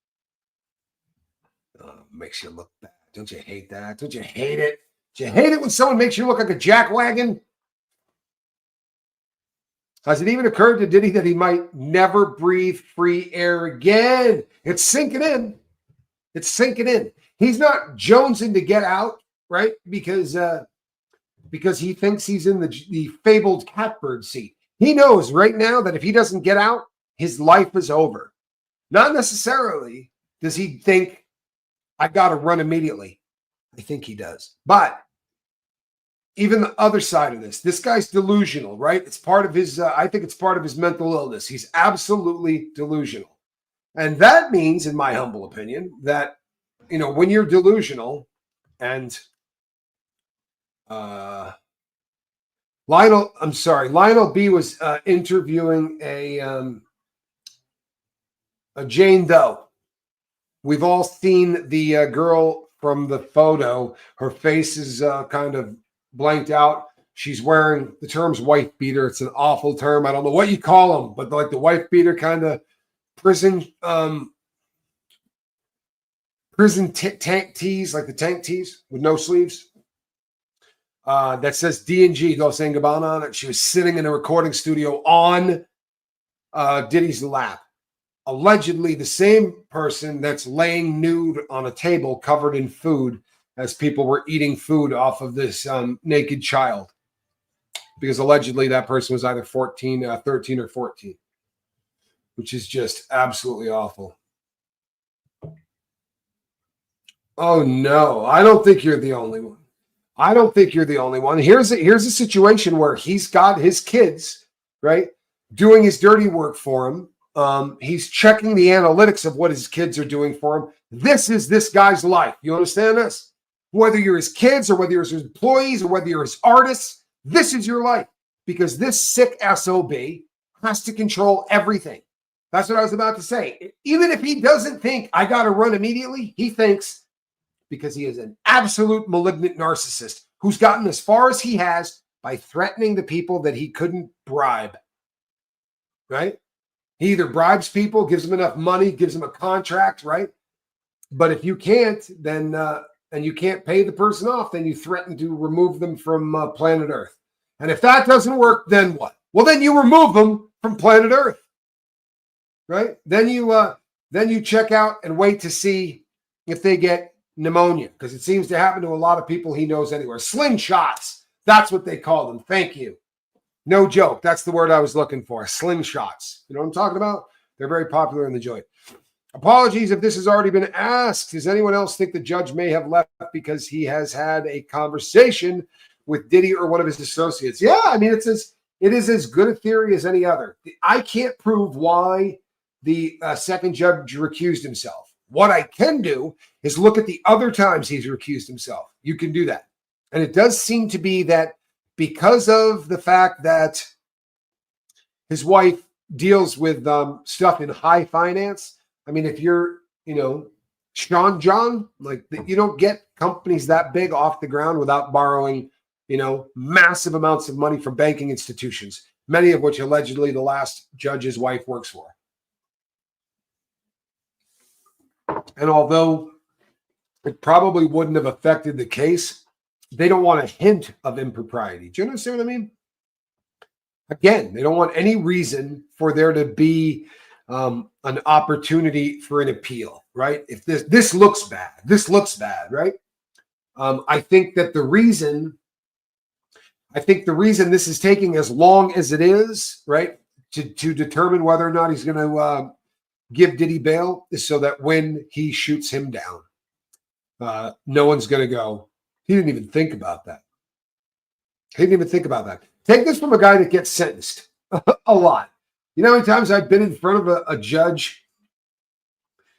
Makes you look bad. Don't you hate that? Don't you hate it? Do you hate it when someone makes you look like a jackwagon? Has it even occurred to Diddy that he might never breathe free air again? It's sinking in. It's sinking in. He's not jonesing to get out, right? Because he thinks he's in the fabled catbird seat. He knows right now that if he doesn't get out, his life is over. Not necessarily does he think, I got to run immediately. I think he does. But even the other side of this guy's delusional, right? It's part of his, I think it's part of his mental illness. He's absolutely delusional. And that means, in my humble opinion, that, when you're delusional and Lionel B was interviewing a Jane Doe. We've all seen the girl from the photo. Her face is kind of blanked out. She's wearing, the term's wife beater. It's an awful term. I don't know what you call them, but like the wife beater kind of prison tank tees, like the tank tees with no sleeves. That says D&G, Dolce & Gabbana on it. She was sitting in a recording studio on Diddy's lap. Allegedly the same person that's laying nude on a table covered in food as people were eating food off of this naked child. Because allegedly that person was either 13 or 14, which is just absolutely awful. Oh, no, I don't think you're the only one. I don't think you're the only one. Here's a situation where he's got his kids, right, doing his dirty work for him. He's checking the analytics of what his kids are doing for him. This is this guy's life. You understand this? Whether you're his kids or whether you're his employees or whether you're his artists, this is your life because this sick SOB has to control everything. That's what I was about to say. Even if he doesn't think I got to run immediately, he thinks because he is an absolute malignant narcissist who's gotten as far as he has by threatening the people that he couldn't bribe, right? He either bribes people, gives them enough money, gives them a contract, right? But if you can't, then and you can't pay the person off, then you threaten to remove them from planet Earth. And if that doesn't work, then what? Well, then you remove them from planet Earth, right? Then you check out and wait to see if they get pneumonia, because it seems to happen to a lot of people he knows anywhere. Slingshots, that's what they call them. Thank you. No joke. That's the word I was looking for. Slingshots. You know what I'm talking about? They're very popular in the joint. Apologies if this has already been asked. Does anyone else think the judge may have left because he has had a conversation with Diddy or one of his associates? Yeah, I mean, it is as good a theory as any other. I can't prove why the second judge recused himself. What I can do is look at the other times he's recused himself. You can do that. And it does seem to be that because of the fact that his wife deals with stuff in high finance. I mean, if you're, Sean John, like you don't get companies that big off the ground without borrowing, massive amounts of money from banking institutions, many of which allegedly the last judge's wife works for. And although it probably wouldn't have affected the case, they don't want a hint of impropriety. Do you understand what I mean? Again, they don't want any reason for there to be an opportunity for an appeal, right? If this looks bad, right? I think the reason this is taking as long as it is, right, to determine whether or not he's going to give Diddy bail is so that when he shoots him down, no one's going to go, he didn't even think about that. He didn't even think about that. Take this from a guy that gets sentenced a lot. You know how many times I've been in front of a judge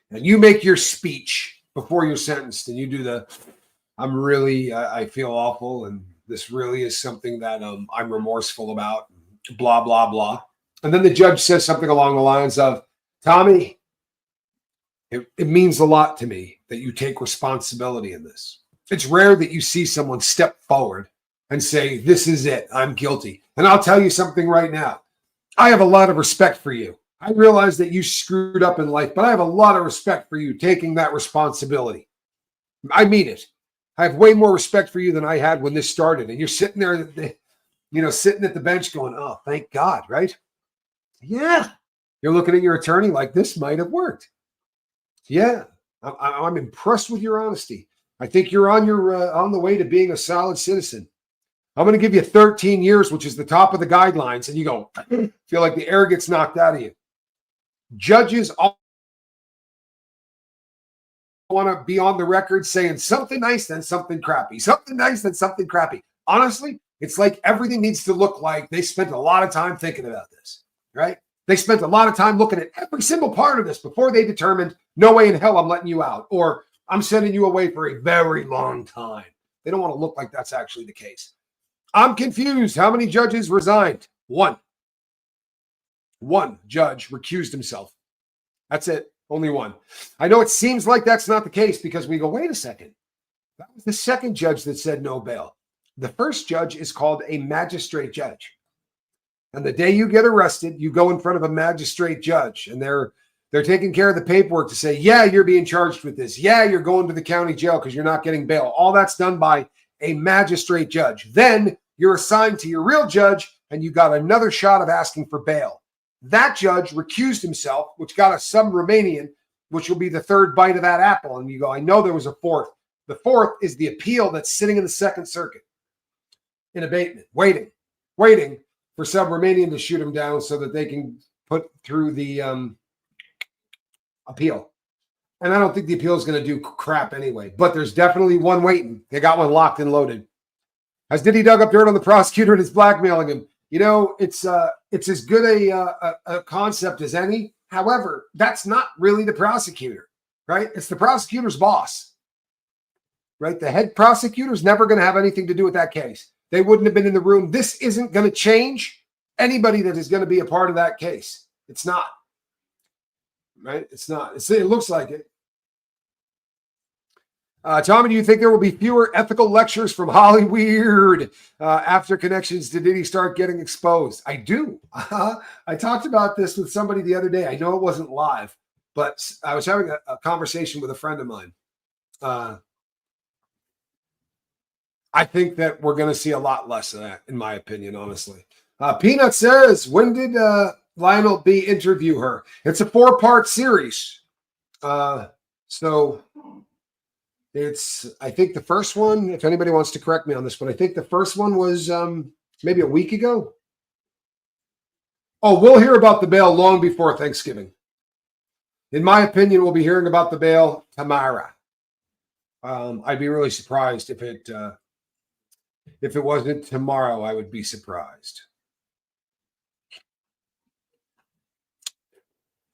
and you make your speech before you're sentenced and you do I feel awful and this really is something that I'm remorseful about, blah, blah, blah. And then the judge says something along the lines of, Tommy, it means a lot to me that you take responsibility in this. It's rare that you see someone step forward and say, this is it, I'm guilty. And I'll tell you something right now. I have a lot of respect for you. I realize that you screwed up in life, but I have a lot of respect for you taking that responsibility. I mean it. I have way more respect for you than I had when this started. And you're sitting there, sitting at the bench going, oh, thank God, right? Yeah. You're looking at your attorney like this might have worked. Yeah. I'm impressed with your honesty. I think you're on the way to being a solid citizen. I'm going to give you 13 years, which is the top of the guidelines. And you go, feel like the air gets knocked out of you. Judges all want to be on the record saying something nice, then something crappy. Something nice, then something crappy. Honestly, it's like everything needs to look like they spent a lot of time thinking about this, right? They spent a lot of time looking at every single part of this before they determined, no way in hell I'm letting you out, or I'm sending you away for a very long time. They don't want to look like that's actually the case. I'm confused. How many judges resigned? One. One judge recused himself. That's it. Only one. I know it seems like that's not the case because we go, wait a second. That was the second judge that said no bail. The first judge is called a magistrate judge. And the day you get arrested, you go in front of a magistrate judge and they're taking care of the paperwork to say, yeah, you're being charged with this. Yeah, you're going to the county jail because you're not getting bail. All that's done by a magistrate judge. Then you're assigned to your real judge and you got another shot of asking for bail. That judge recused himself, which got us some Romanian, which will be the third bite of that apple. And you go, I know there was a fourth. The fourth is the appeal that's sitting in the Second Circuit in abatement, waiting for some Romanian to shoot him down so that they can put through the appeal. And I don't think the appeal is going to do crap anyway, but there's definitely one waiting. They got one locked and loaded. As Diddy dug up dirt on the prosecutor and is blackmailing him. You know, it's as good a concept as any. However, that's not really the prosecutor, right? It's the prosecutor's boss, right? The head prosecutor is never going to have anything to do with that case. They wouldn't have been in the room. This isn't going to change anybody that is going to be a part of that case. It's not, right? It's not. It looks like it. Tommy, do you think there will be fewer ethical lectures from Hollyweird after connections to Diddy start getting exposed? I do. I talked about this with somebody the other day. I know it wasn't live, but I was having a conversation with a friend of mine. I think that we're going to see a lot less of that, in my opinion, honestly. Peanut says, when did Lionel B interview her? It's a 4-part series. So it's, I think the first one, if anybody wants to correct me on this, but I think the first one was maybe a week ago. Oh, we'll hear about the bail long before Thanksgiving. In my opinion, we'll be hearing about the bail tomorrow. I'd be really surprised if it wasn't tomorrow. I would be surprised.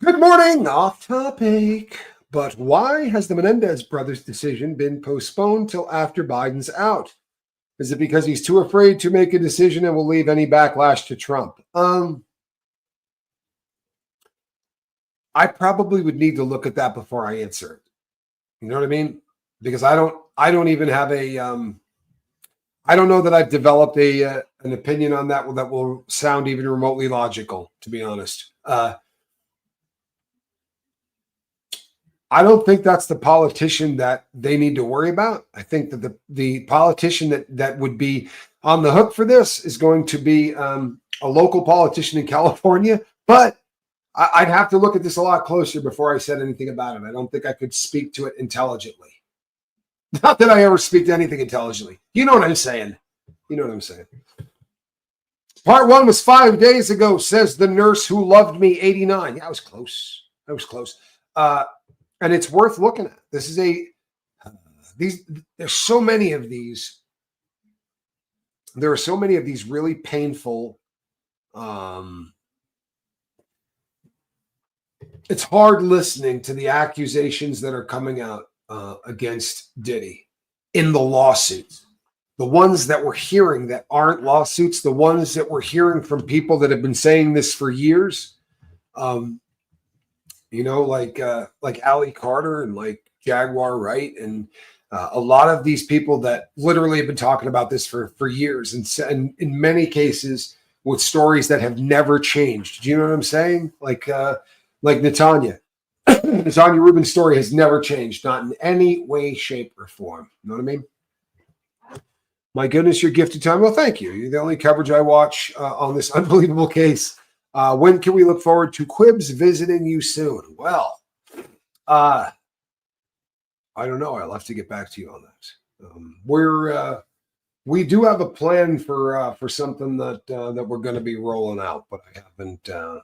Good morning. Off topic. But why has the Menendez brothers' decision been postponed till after Biden's out? Is it because he's too afraid to make a decision and will leave any backlash to Trump? I probably would need to look at that before I answer it. You know what I mean? Because I don't even have I don't know that I've developed an opinion on that will sound even remotely logical, to be honest. I don't think that's the politician that they need to worry about. I think that the politician that would be on the hook for this is going to be a local politician in California, but I'd have to look at this a lot closer before I said anything about it. I don't think I could speak to it intelligently. Not that I ever speak to anything intelligently. You know what I'm saying. You know what I'm saying. Part 1 was 5 days ago, says the nurse who loved me, 89. Yeah, I was close. I was close. And it's worth looking at. This is there's so many of these. There are so many of these really painful. It's hard listening to the accusations that are coming out against Diddy in the lawsuits. The ones that we're hearing that aren't lawsuits, the ones that we're hearing from people that have been saying this for years, like Ali Carter and like Jaguar Wright and a lot of these people that literally have been talking about this for years, and in many cases with stories that have never changed. Do you know what I'm saying? Like Netanya. Netanya Rubin's story has never changed, not in any way, shape, or form. You know what I mean? My goodness, your gifted time. Well, thank you. You're the only coverage I watch on this unbelievable case. When can we look forward to Quibs visiting you soon? Well, I don't know. I'll have to get back to you on that. We do have a plan for something that we're going to be rolling out, but I haven't. I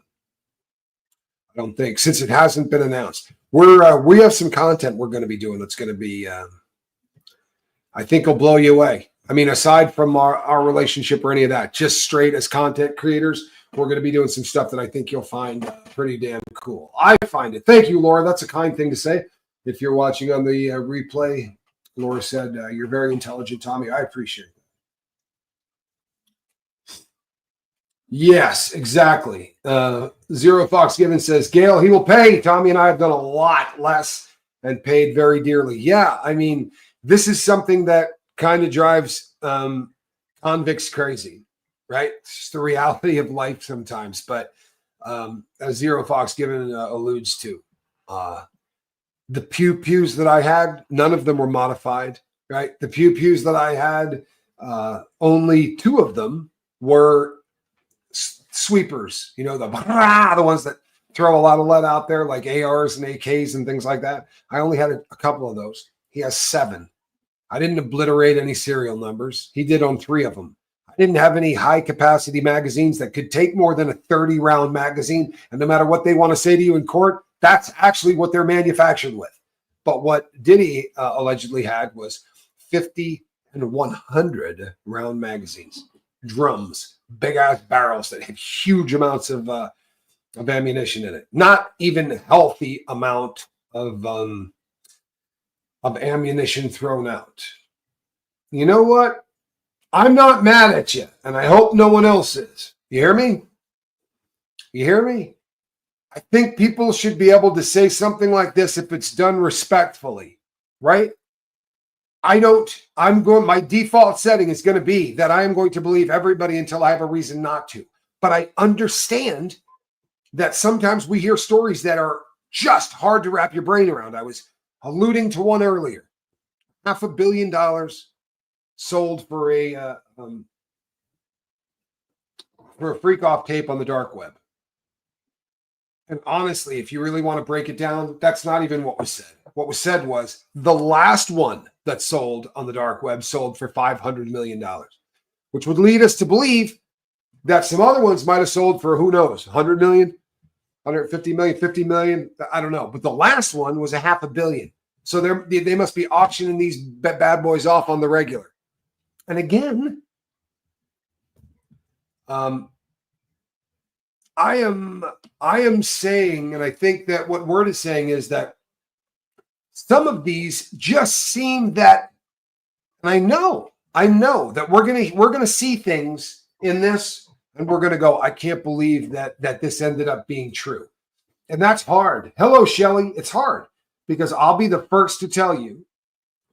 don't think, since it hasn't been announced. We have some content we're going to be doing that's going to be. I think will blow you away. I mean, aside from our relationship or any of that, just straight as content creators, we're going to be doing some stuff that I think you'll find pretty damn cool. I find it. Thank you, Laura. That's a kind thing to say. If you're watching on the replay, Laura said, you're very intelligent, Tommy. I appreciate it. Yes, exactly. Zero Fox Given says, Gail, he will pay. Tommy and I have done a lot less and paid very dearly. Yeah, I mean, this is something that kind of drives convicts crazy, right? It's just the reality of life sometimes. But as Zero Fox Given alludes to, the pews that I had, none of them were modified, right? The pews that I had, only 2 of them were sweepers, the ones that throw a lot of lead out there, like ARs and AKs and things like that. I only had a couple of those. He has 7. I didn't obliterate any serial numbers. He did on 3 of them. I didn't have any high capacity magazines that could take more than a 30-round magazine. And no matter what they want to say to you in court, that's actually what they're manufactured with. But what Diddy allegedly had was 50 and 100 round magazines, drums, big ass barrels that had huge amounts of ammunition in it. Not even healthy amount of ammunition thrown out. You know what? I'm not mad at you, and I hope no one else is. You hear me? You hear me? I think people should be able to say something like this if it's done respectfully, right? My default setting is going to be that I am going to believe everybody until I have a reason not to. But I understand that sometimes we hear stories that are just hard to wrap your brain around. I was alluding to one earlier. $500 million sold for a freak off tape on the dark web. And honestly, if you really want to break it down, that's not even what was said. What was said was the last one that sold on the dark web sold for $500 million, which would lead us to believe that some other ones might have sold for, who knows, 100 million, 150 million, 50 million. I don't know. But the last one was $500 million. So they must be auctioning these bad boys off on the regular. And again, I am saying, and I think that what Word is saying is that some of these just seem that, and I know that we're gonna see things in this, and we're gonna go, I can't believe that this ended up being true, and that's hard. Hello, Shelly. It's hard because I'll be the first to tell you,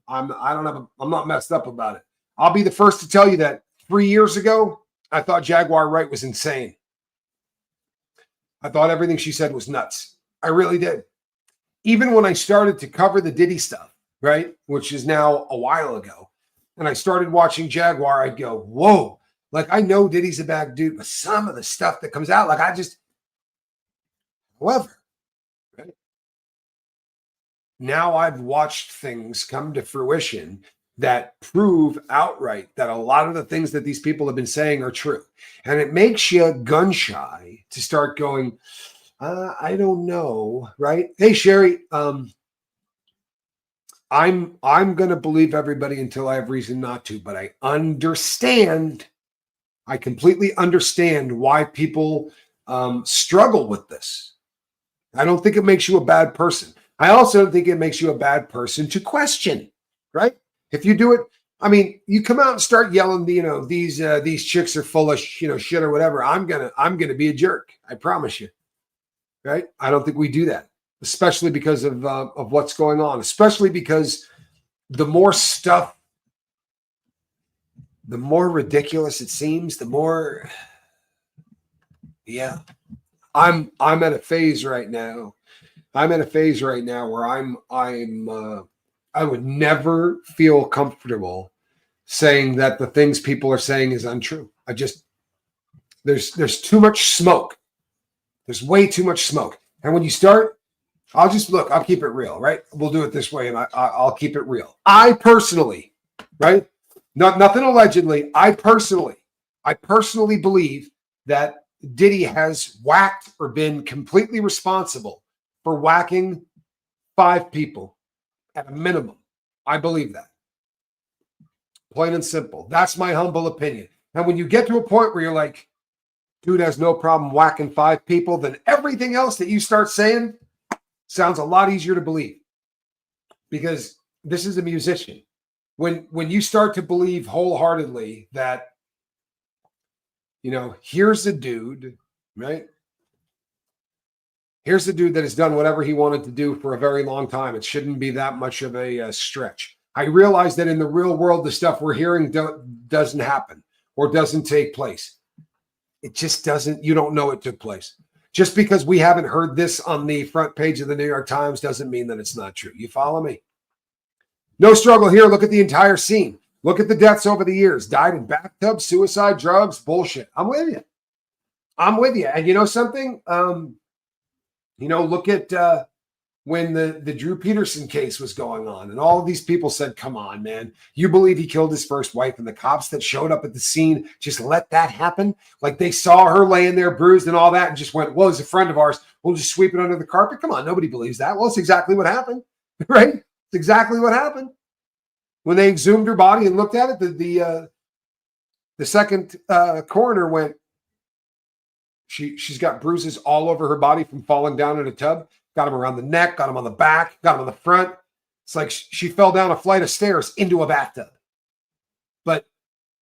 I'm not messed up about it. I'll be the first to tell you that 3 years ago, I thought Jaguar Wright was insane. I thought everything she said was nuts. I really did. Even when I started to cover the Diddy stuff, right, which is now a while ago, and I started watching Jaguar, I'd go, whoa, Like, I know Diddy's a bad dude, but some of the stuff that comes out, like, however, right? Now I've watched things come to fruition that prove outright that a lot of the things that these people have been saying are true. And it makes you gun shy to start going, I don't know, right? Hey, Sherry, I'm going to believe everybody until I have reason not to, but I completely understand why people struggle with this. I don't think it makes you a bad person. I also don't think it makes you a bad person to question, right? If you do it, I mean, you come out and start yelling, these chicks are full of shit or whatever. I'm gonna be a jerk. I promise you, right? I don't think we do that, especially because of what's going on. Especially because the more stuff, the more ridiculous it seems. The more, yeah. I'm at a phase right now. Where I would never feel comfortable saying that the things people are saying is untrue. There's too much smoke. There's way too much smoke. And when you start, I'll keep it real, right? We'll do it this way, and I'll keep it real. I personally, right? Nothing allegedly. I personally believe that Diddy has whacked or been completely responsible for whacking 5 people at a minimum. I believe that. Plain and simple. That's my humble opinion. And when you get to a point where you're like, dude has no problem whacking 5 people, then everything else that you start saying sounds a lot easier to believe. Because this is a musician. When you start to believe wholeheartedly that, here's a dude, right? Here's the dude that has done whatever he wanted to do for a very long time. It shouldn't be that much of a stretch. I realize that in the real world, the stuff we're hearing doesn't happen or doesn't take place. It just doesn't. You don't know it took place. Just because we haven't heard this on the front page of the New York Times doesn't mean that it's not true. You follow me? No struggle here. Look at the entire scene. Look at the deaths over the years. Died in bathtubs, suicide, drugs, bullshit. I'm with you. And you know something? Look at when the Drew Peterson case was going on, and all of these people said, come on, man, you believe he killed his first wife, and the cops that showed up at the scene just let that happen? Like, they saw her laying there bruised and all that and just went, well, he's a friend of ours. We'll just sweep it under the carpet. Come on, nobody believes that. Well, it's exactly what happened, right? It's exactly what happened. When they exhumed her body and looked at it, the second coroner went, she's got bruises all over her body from falling down in a tub. Got him around the neck, got him on the back, got him on the front. It's like she fell down a flight of stairs into a bathtub. But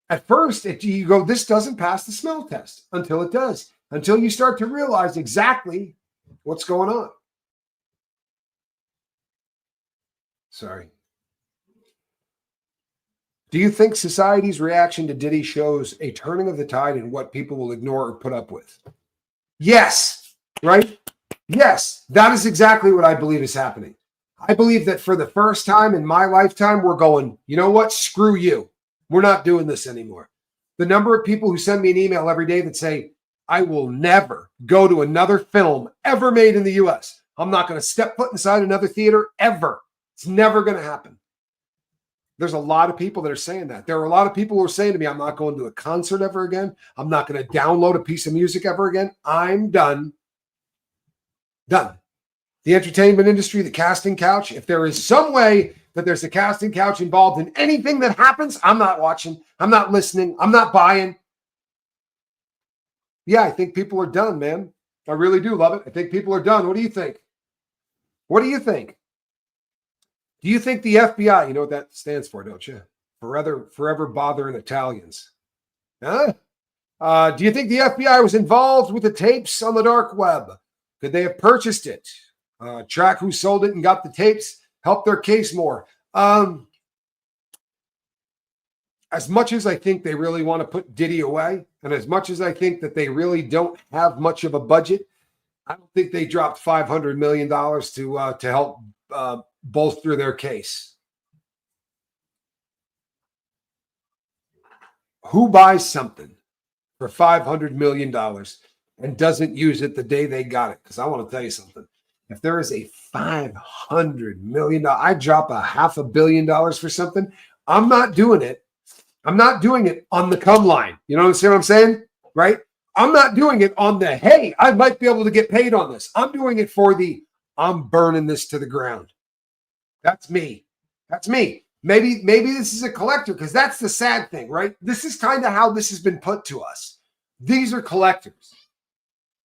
at first, you go, this doesn't pass the smell test until it does, until you start to realize exactly what's going on. Sorry. Do you think society's reaction to Diddy shows a turning of the tide in what people will ignore or put up with? Yes, right? Yes, that is exactly what I believe is happening. I believe that for the first time in my lifetime, we're going, you know what? Screw you. We're not doing this anymore. The number of people who send me an email every day that say, I will never go to another film ever made in the U.S. I'm not going to step foot inside another theater ever. It's never going to happen. There's a lot of people that are saying that. There are a lot of people who are saying to me, I'm not going to a concert ever again. I'm not going to download a piece of music ever again. I'm done. Done. The entertainment industry, the casting couch, if there is some way that there's a casting couch involved in anything that happens, I'm not watching. I'm not listening. I'm not buying. Yeah, I think people are done, man. I really do love it. I think people are done. What do you think? What do you think? Do you think the FBI, you know what that stands for, don't you? Forever bothering Italians. Huh? Do you think the FBI was involved with the tapes on the dark web? Could they have purchased it? Track who sold it and got the tapes, help their case more. As much as I think they really want to put Diddy away, and as much as I think that they really don't have much of a budget, I don't think they dropped $500 million to help bolster their case. Who buys something for $500 million and doesn't use it the day they got it. Because I want to tell you something. If there is a $500 million, I drop $500 million for something, I'm not doing it. I'm not doing it on the come line. You know what I'm saying? Right? I'm not doing it on the, hey, I might be able to get paid on this. I'm doing it for the, I'm burning this to the ground. That's me. That's me. Maybe this is a collector, because that's the sad thing, right? This is kind of how this has been put to us. These are collectors.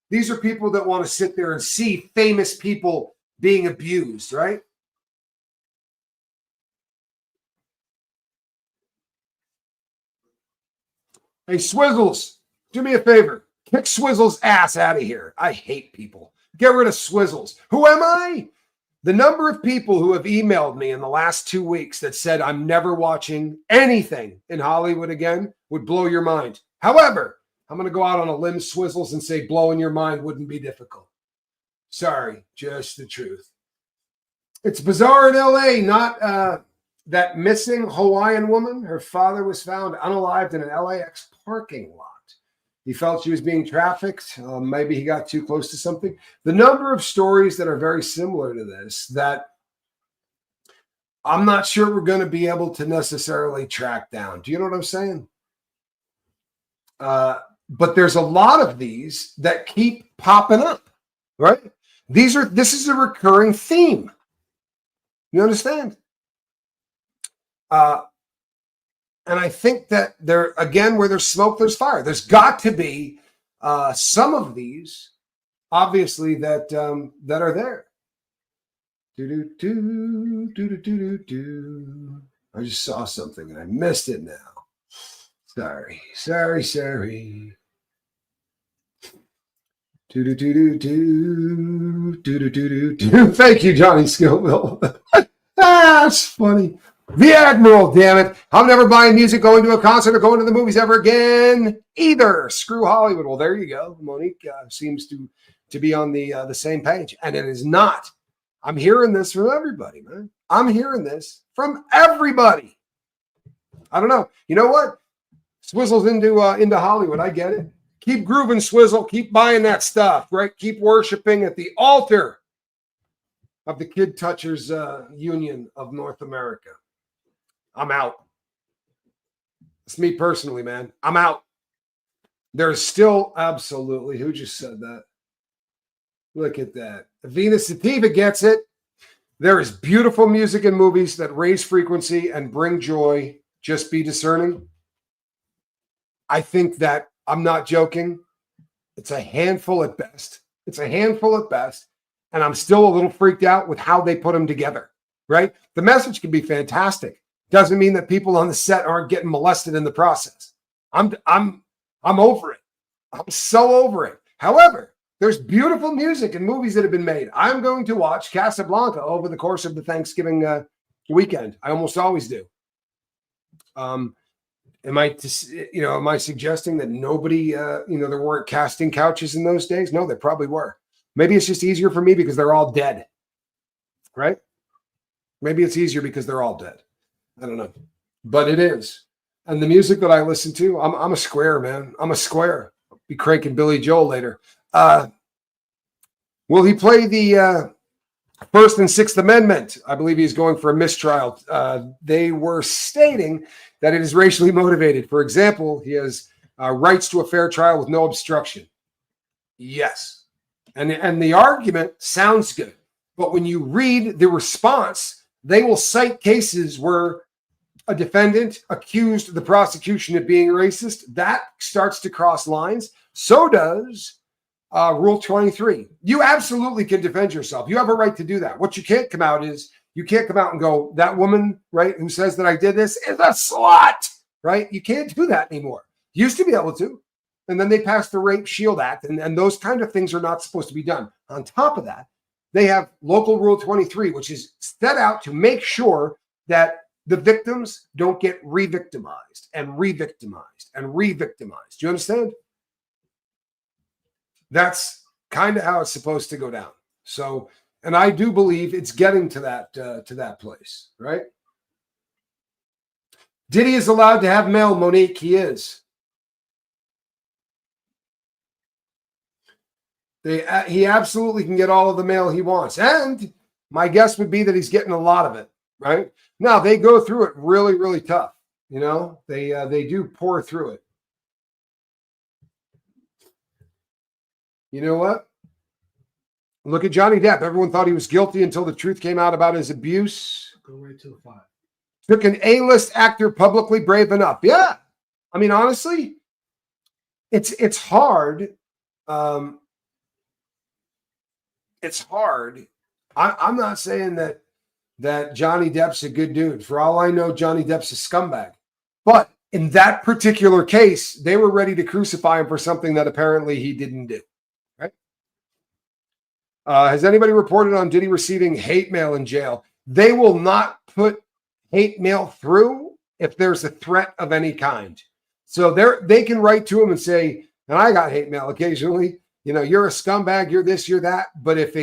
These are people that want to sit there and see famous people being abused, right? Hey, Swizzles, do me a favor. Kick Swizzles' ass out of here. I hate people. Get rid of Swizzles. Who am I? The number of people who have emailed me in the last 2 weeks that said I'm never watching anything in Hollywood again would blow your mind. However, I'm going to go out on a limb, Swizzles, and say blowing your mind wouldn't be difficult. Sorry, just the truth. It's bizarre in LA, not that missing Hawaiian woman. Her father was found unalived in an LAX parking lot. He felt she was being trafficked. Maybe he got too close to something. The number of stories that are very similar to this that I'm not sure we're going to be able to necessarily track down. Do you know what I'm saying? But there's a lot of these that keep popping up, right? This is a recurring theme. You understand? And I think that there, again, where there's smoke, there's fire. There's got to be some of these, obviously, that are there. I just saw something and I missed it now. Sorry. Thank you, Johnny Scoville. That's funny. The Admiral, damn it. I'm never buying music, going to a concert, or going to the movies ever again either. Screw Hollywood. Well, there you go. Monique seems to be on the same page. And it is not. I'm hearing this from everybody, man. I'm hearing this from everybody. I don't know. You know what? Swizzle's into Hollywood. I get it. Keep grooving, Swizzle. Keep buying that stuff, right? Keep worshiping at the altar of the Kid Touchers Union of North America. I'm out. It's me personally, man. I'm out. There's still absolutely, who just said that? Look at that. Venus Sativa gets it. There is beautiful music and movies that raise frequency and bring joy. Just be discerning. I think that, I'm not joking, it's a handful at best. It's a handful at best. And I'm still a little freaked out with how they put them together, right? The message can be fantastic. Doesn't mean that people on the set aren't getting molested in the process. I'm over it. I'm so over it. However, there's beautiful music and movies that have been made. I'm going to watch Casablanca over the course of the Thanksgiving weekend. I almost always do. Am I suggesting that nobody, there weren't casting couches in those days? No, there probably were. Maybe it's just easier for me because they're all dead, right? Maybe it's easier because they're all dead. I don't know, but it is. And the music that I listen to, I'm a square, man. I'm a square. I'll be cranking Billy Joel later. Will he play the First and Sixth Amendment? I believe he's going for a mistrial. They were stating that it is racially motivated. For example, he has rights to a fair trial with no obstruction. Yes. And the argument sounds good. But when you read the response, they will cite cases where a defendant accused the prosecution of being racist. That starts to cross lines. So does Rule 23. You absolutely can defend yourself. You have a right to do that. What you can't come out and go, that woman, right, who says that I did this is a slut, right? You can't do that anymore. Used to be able to. And then they passed the Rape Shield Act, and those kind of things are not supposed to be done. On top of that, they have local Rule 23, which is set out to make sure that the victims don't get re-victimized and re-victimized and re-victimized. Do you understand? That's kind of how it's supposed to go down. So, and I do believe it's getting to that place, right? Diddy is allowed to have mail, Monique. He is. He absolutely can get all of the mail he wants. And my guess would be that he's getting a lot of it, right? Now, they go through it really, really tough. You know, they do pour through it. You know what? Look at Johnny Depp. Everyone thought he was guilty until the truth came out about his abuse. Go right to the 5. Took an A-list actor publicly brave enough. Yeah. I mean, honestly, it's hard. It's hard. I'm not saying that Johnny Depp's a good dude. For all I know, Johnny Depp's a scumbag. But in that particular case, they were ready to crucify him for something that apparently he didn't do. Right? Has anybody reported on Diddy receiving hate mail in jail? They will not put hate mail through if there's a threat of any kind. So they can write to him and say, and I got hate mail occasionally, you know, you're a scumbag, you're this, you're that. But if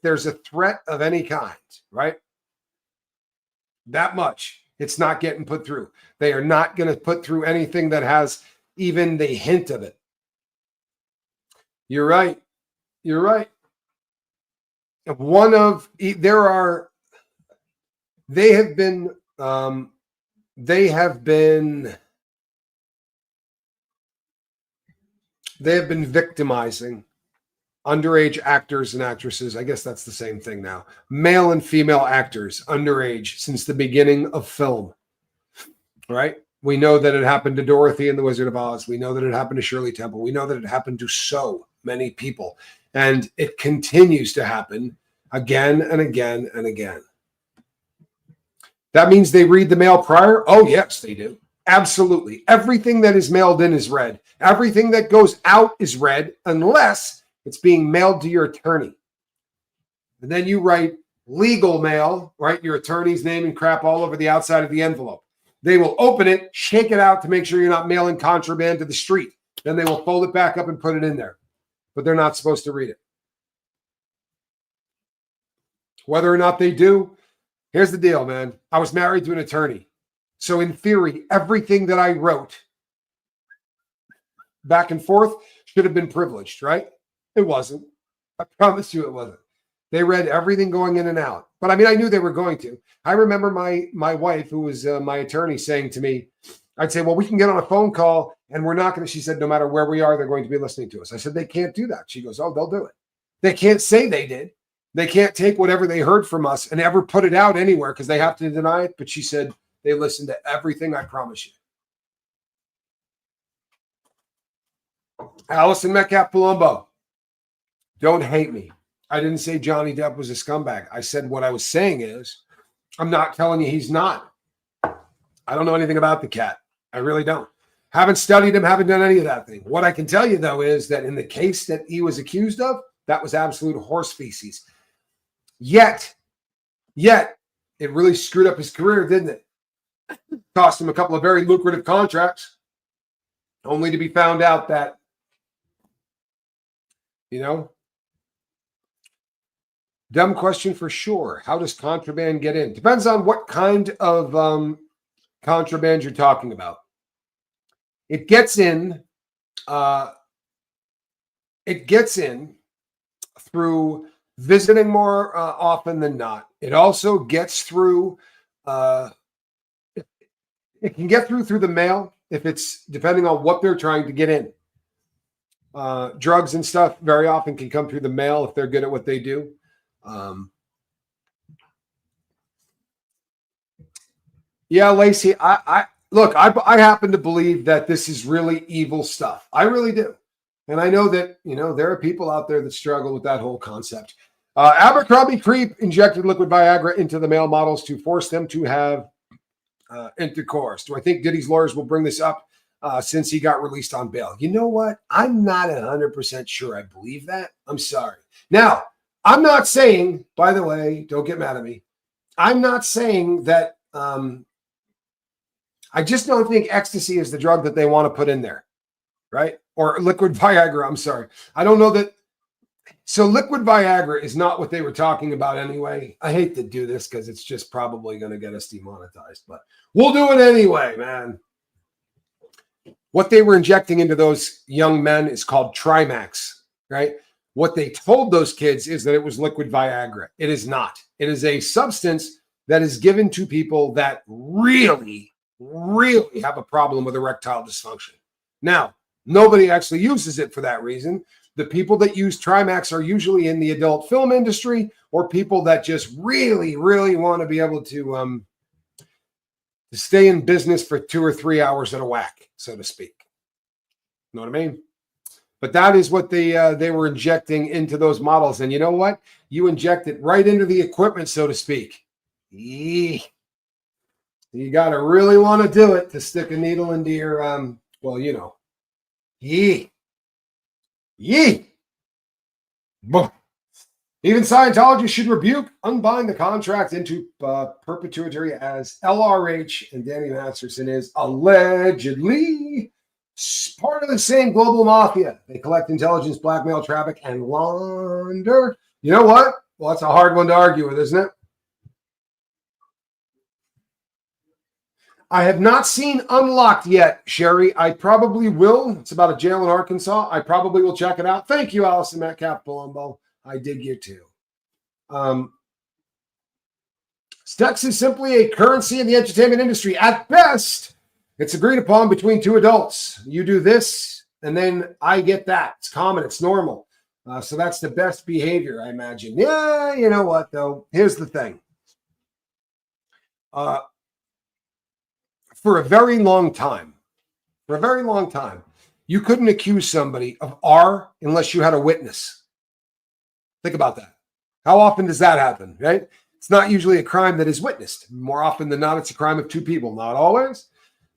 there's a threat of any kind, right? That much, it's not getting put through. They are not going to put through anything that has even the hint of it. You're right. You're right. They have been victimizing underage actors and actresses. I guess that's the same thing now. Male and female actors underage since the beginning of film. Right? We know that it happened to Dorothy in The Wizard of Oz. We know that it happened to Shirley Temple. We know that it happened to so many people. And it continues to happen again and again and again. That means they read the mail prior? Oh, yes, they do. Absolutely. Everything that is mailed in is read. Everything that goes out is read unless it's being mailed to your attorney. And then you write legal mail, right? Your attorney's name and crap all over the outside of the envelope. They will open it, shake it out to make sure you're not mailing contraband to the street. Then they will fold it back up and put it in there. But they're not supposed to read it. Whether or not they do, here's the deal, man. I was married to an attorney. So in theory, everything that I wrote back and forth should have been privileged, right? It wasn't. I promise you it wasn't. They read everything going in and out. But I mean, I knew they were going to. I remember my wife, who was my attorney, saying to me, I'd say, well, we can get on a phone call and we're not going to, she said, no matter where we are, they're going to be listening to us. I said, they can't do that. She goes, oh, they'll do it. They can't say they did. They can't take whatever they heard from us and ever put it out anywhere because they have to deny it. But she said, they listen to everything, I promise you. Allison Metcalf Palumbo, don't hate me. I didn't say Johnny Depp was a scumbag. I said what I was saying is, I'm not telling you he's not. I don't know anything about the cat. I really don't. Haven't studied him, haven't done any of that thing. What I can tell you, though, is that in the case that he was accused of, that was absolute horse feces. Yet, it really screwed up his career, didn't it? Cost him a couple of very lucrative contracts, only to be found out that, dumb question for sure. How does contraband get in? Depends on what kind of contraband you're talking about. It gets in. Through visiting more often than not. It also gets through. It can get through the mail if it's depending on what they're trying to get in. Drugs and stuff very often can come through the mail if they're good at what they do. Yeah, Lacey, I happen to believe that this is really evil stuff. I really do. And I know that, there are people out there that struggle with that whole concept. Abercrombie Creep injected liquid Viagra into the male models to force them to have intercourse. Do I think Diddy's lawyers will bring this up since he got released on bail? You know what? I'm not 100% sure I believe that. I'm sorry. Now, I'm not saying, by the way, don't get mad at me. I'm not saying that I just don't think ecstasy is the drug that they want to put in there, right? Or liquid Viagra, I'm sorry. I don't know that. So liquid Viagra is not what they were talking about anyway. I hate to do this because it's just probably going to get us demonetized, but we'll do it anyway, man. What they were injecting into those young men is called Trimax. right? What they told those kids is that it was liquid Viagra. It is not. It is a substance that is given to people that really, really have a problem with erectile dysfunction. Now, nobody actually uses it for that reason. The people that use Trimax are usually in the adult film industry or people that just really, really want to be able to stay in business for 2 or 3 hours at a whack, so to speak. You know what I mean? But that is what they were injecting into those models. And you know what? You inject it right into the equipment, so to speak. Eee. You got to really want to do it to stick a needle into your, well, you know. Yee. Yee. Boom. Even Scientology should rebuke, unbind the contract into perpetuity as LRH and Danny Masterson is allegedly part of the same global mafia. They collect intelligence, blackmail, traffic, and launder. You know what? Well, that's a hard one to argue with, isn't it? I have not seen Unlocked yet, Sherry. I probably will. It's about a jail in Arkansas. I probably will check it out. Thank you, Allison Metcalf Palumbo. I dig you too. Sex is simply a currency in the entertainment industry. At best, it's agreed upon between two adults. You do this, and then I get that. It's common. It's normal. So that's the best behavior, I imagine. Yeah, you know what, though? Here's the thing. For a very long time, you couldn't accuse somebody of R unless you had a witness. Think about that. How often does that happen, right? It's not usually a crime that is witnessed. More often than not, it's a crime of two people. Not always.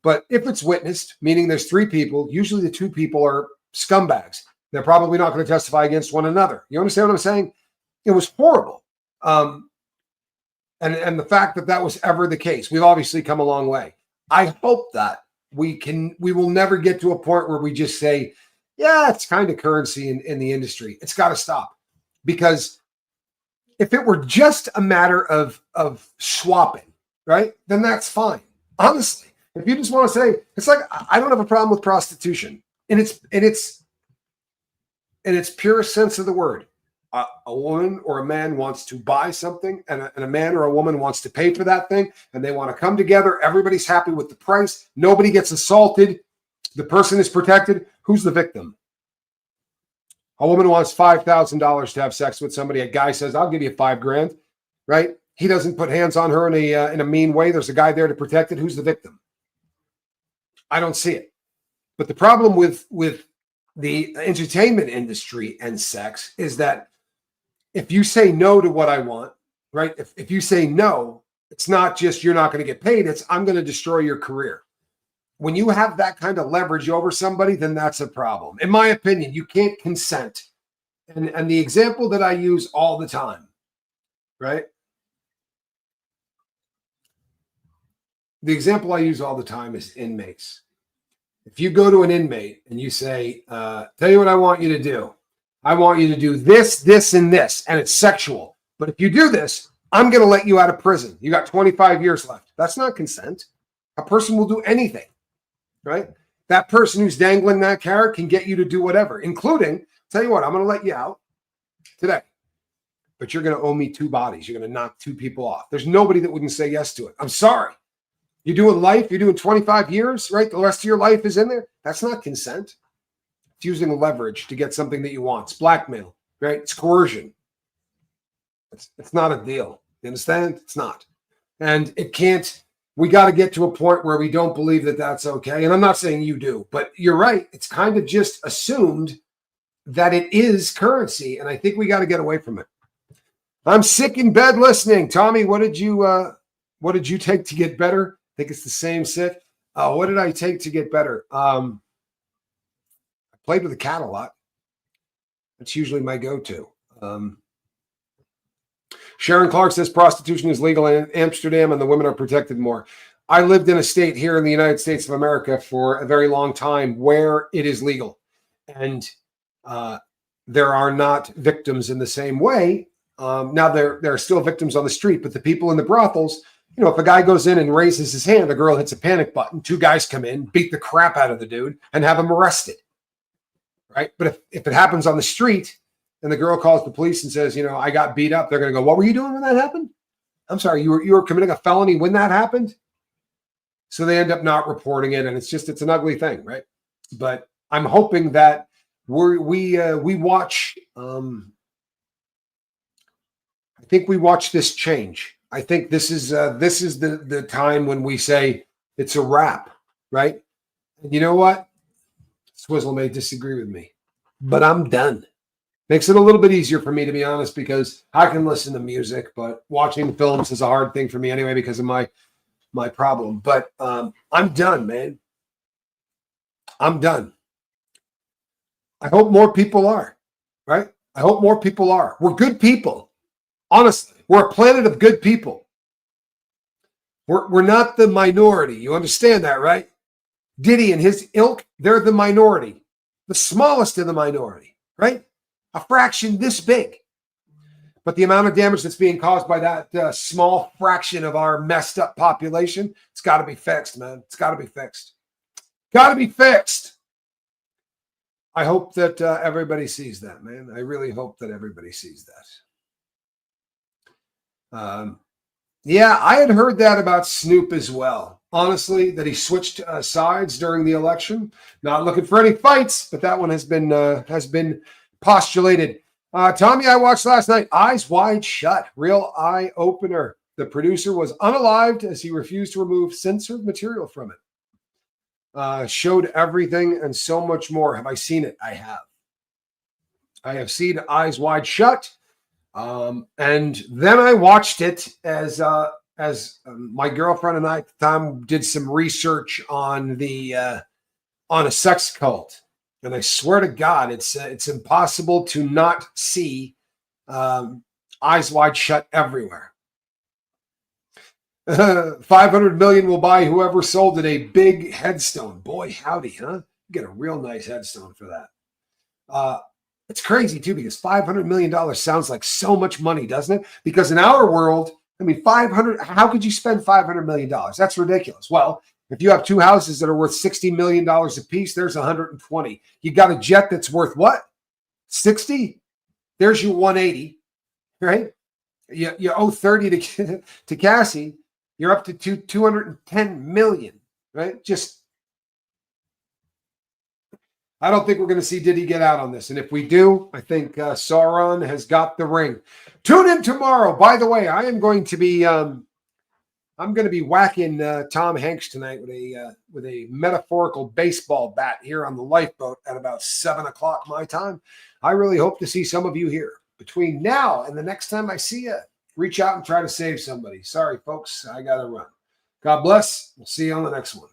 But if it's witnessed, meaning there's three people, usually the two people are scumbags. They're probably not going to testify against one another. You understand what I'm saying? It was horrible. And the fact that that was ever the case, we've obviously come a long way. I hope that we will never get to a point where we just say, yeah, it's kind of currency in the industry. It's got to stop. Because if it were just a matter of swapping, right, then that's fine. Honestly, if you just want to say, it's like, I don't have a problem with prostitution in its purest sense of the word. A woman or a man wants to buy something and a man or a woman wants to pay for that thing and they want to come together. Everybody's happy with the price. Nobody gets assaulted. The person is protected. Who's the victim? A woman wants $5,000 to have sex with somebody. A guy says, I'll give you $5,000, right? He doesn't put hands on her in a mean way. There's a guy there to protect it. Who's the victim? I don't see it. But the problem with the entertainment industry and sex is that if you say no to what I want, right? If you say no, it's not just you're not going to get paid. It's I'm going to destroy your career. When you have that kind of leverage over somebody, then that's a problem. In my opinion, you can't consent. And the example that I use all the time, right? The example I use all the time is inmates. If you go to an inmate and you say, tell you what I want you to do. I want you to do this, this, and this, and it's sexual. But if you do this, I'm going to let you out of prison. You got 25 years left. That's not consent. A person will do anything, right? That person who's dangling that carrot can get you to do whatever, including, tell you what, I'm going to let you out today. But you're going to owe me 2 bodies. You're going to knock 2 people off. There's nobody that wouldn't say yes to it. I'm sorry. You're doing life. You're doing 25 years, right? The rest of your life is in there. That's not consent. It's using leverage to get something that you want. It's blackmail, right? It's coercion. It's not a deal. You understand? It's not. And it can't, we got to get to a point where we don't believe that that's okay. And I'm not saying you do, but you're right. It's kind of just assumed that it is currency. And I think we got to get away from it. I'm sick in bed listening. Tommy, what did you take to get better? I think it's the same sick. What did I take to get better? I played with a cat a lot. That's usually my go-to. Sharon Clark says prostitution is legal in Amsterdam and the women are protected more. I lived in a state here in the United States of America for a very long time where it is legal. And there are not victims in the same way. Now, there are still victims on the street, but the people in the brothels, you know, if a guy goes in and raises his hand, a girl hits a panic button, 2 guys come in, beat the crap out of the dude, and have him arrested. right? But if it happens on the street and the girl calls the police and says, I got beat up, they're going to go, what were you doing when that happened? I'm sorry, you were committing a felony when that happened? So they end up not reporting it, and it's an ugly thing, right? But I'm hoping that we watch. I think we watch this change. I think this is the time when we say it's a wrap, right? And you know what? Swizzle may disagree with me, but I'm done. Makes it a little bit easier for me, to be honest, because I can listen to music, but watching films is a hard thing for me anyway because of my problem. But I'm done, man. I'm done. I hope more people are, right? I hope more people are. We're good people. Honestly, we're a planet of good people. We're not the minority. You understand that, right? Diddy and his ilk, they're the minority, the smallest of the minority, right? A fraction this big. But the amount of damage that's being caused by that small fraction of our messed up population, it's got to be fixed, man. It's got to be fixed. Got to be fixed. I hope that everybody sees that, man. I really hope that everybody sees that. Yeah, I had heard that about Snoop as well. Honestly, that he switched sides during the election. Not looking for any fights, but that one has been postulated. Tommy, I watched last night. Eyes Wide Shut. Real eye opener. The producer was unalived as he refused to remove censored material from it. Showed everything and so much more. Have I seen it? I have. I have seen Eyes Wide Shut. And then I watched it as my girlfriend and I at the time did some research on on a sex cult. And I swear to God, it's impossible to not see Eyes Wide Shut everywhere. 500 million will buy whoever sold it a big headstone. Boy, howdy, huh? You get a real nice headstone for that. It's crazy too, because $500 million sounds like so much money, doesn't it? Because in our world, I mean, how could you spend $500 million? That's ridiculous. Well, if you have two houses that are worth $60 million a piece, there's 120. You got a jet that's worth what? 60? There's your 180, right? You owe 30 to Cassie. You're up to 210 million, right? I don't think we're going to see Diddy get out on this. And if we do, I think Sauron has got the ring. Tune in tomorrow. By the way, I am going to be whacking Tom Hanks tonight with a metaphorical baseball bat here on the Lifeboat at about 7:00 my time. I really hope to see some of you here. Between now and the next time I see you, reach out and try to save somebody. Sorry, folks, I got to run. God bless. We'll see you on the next one.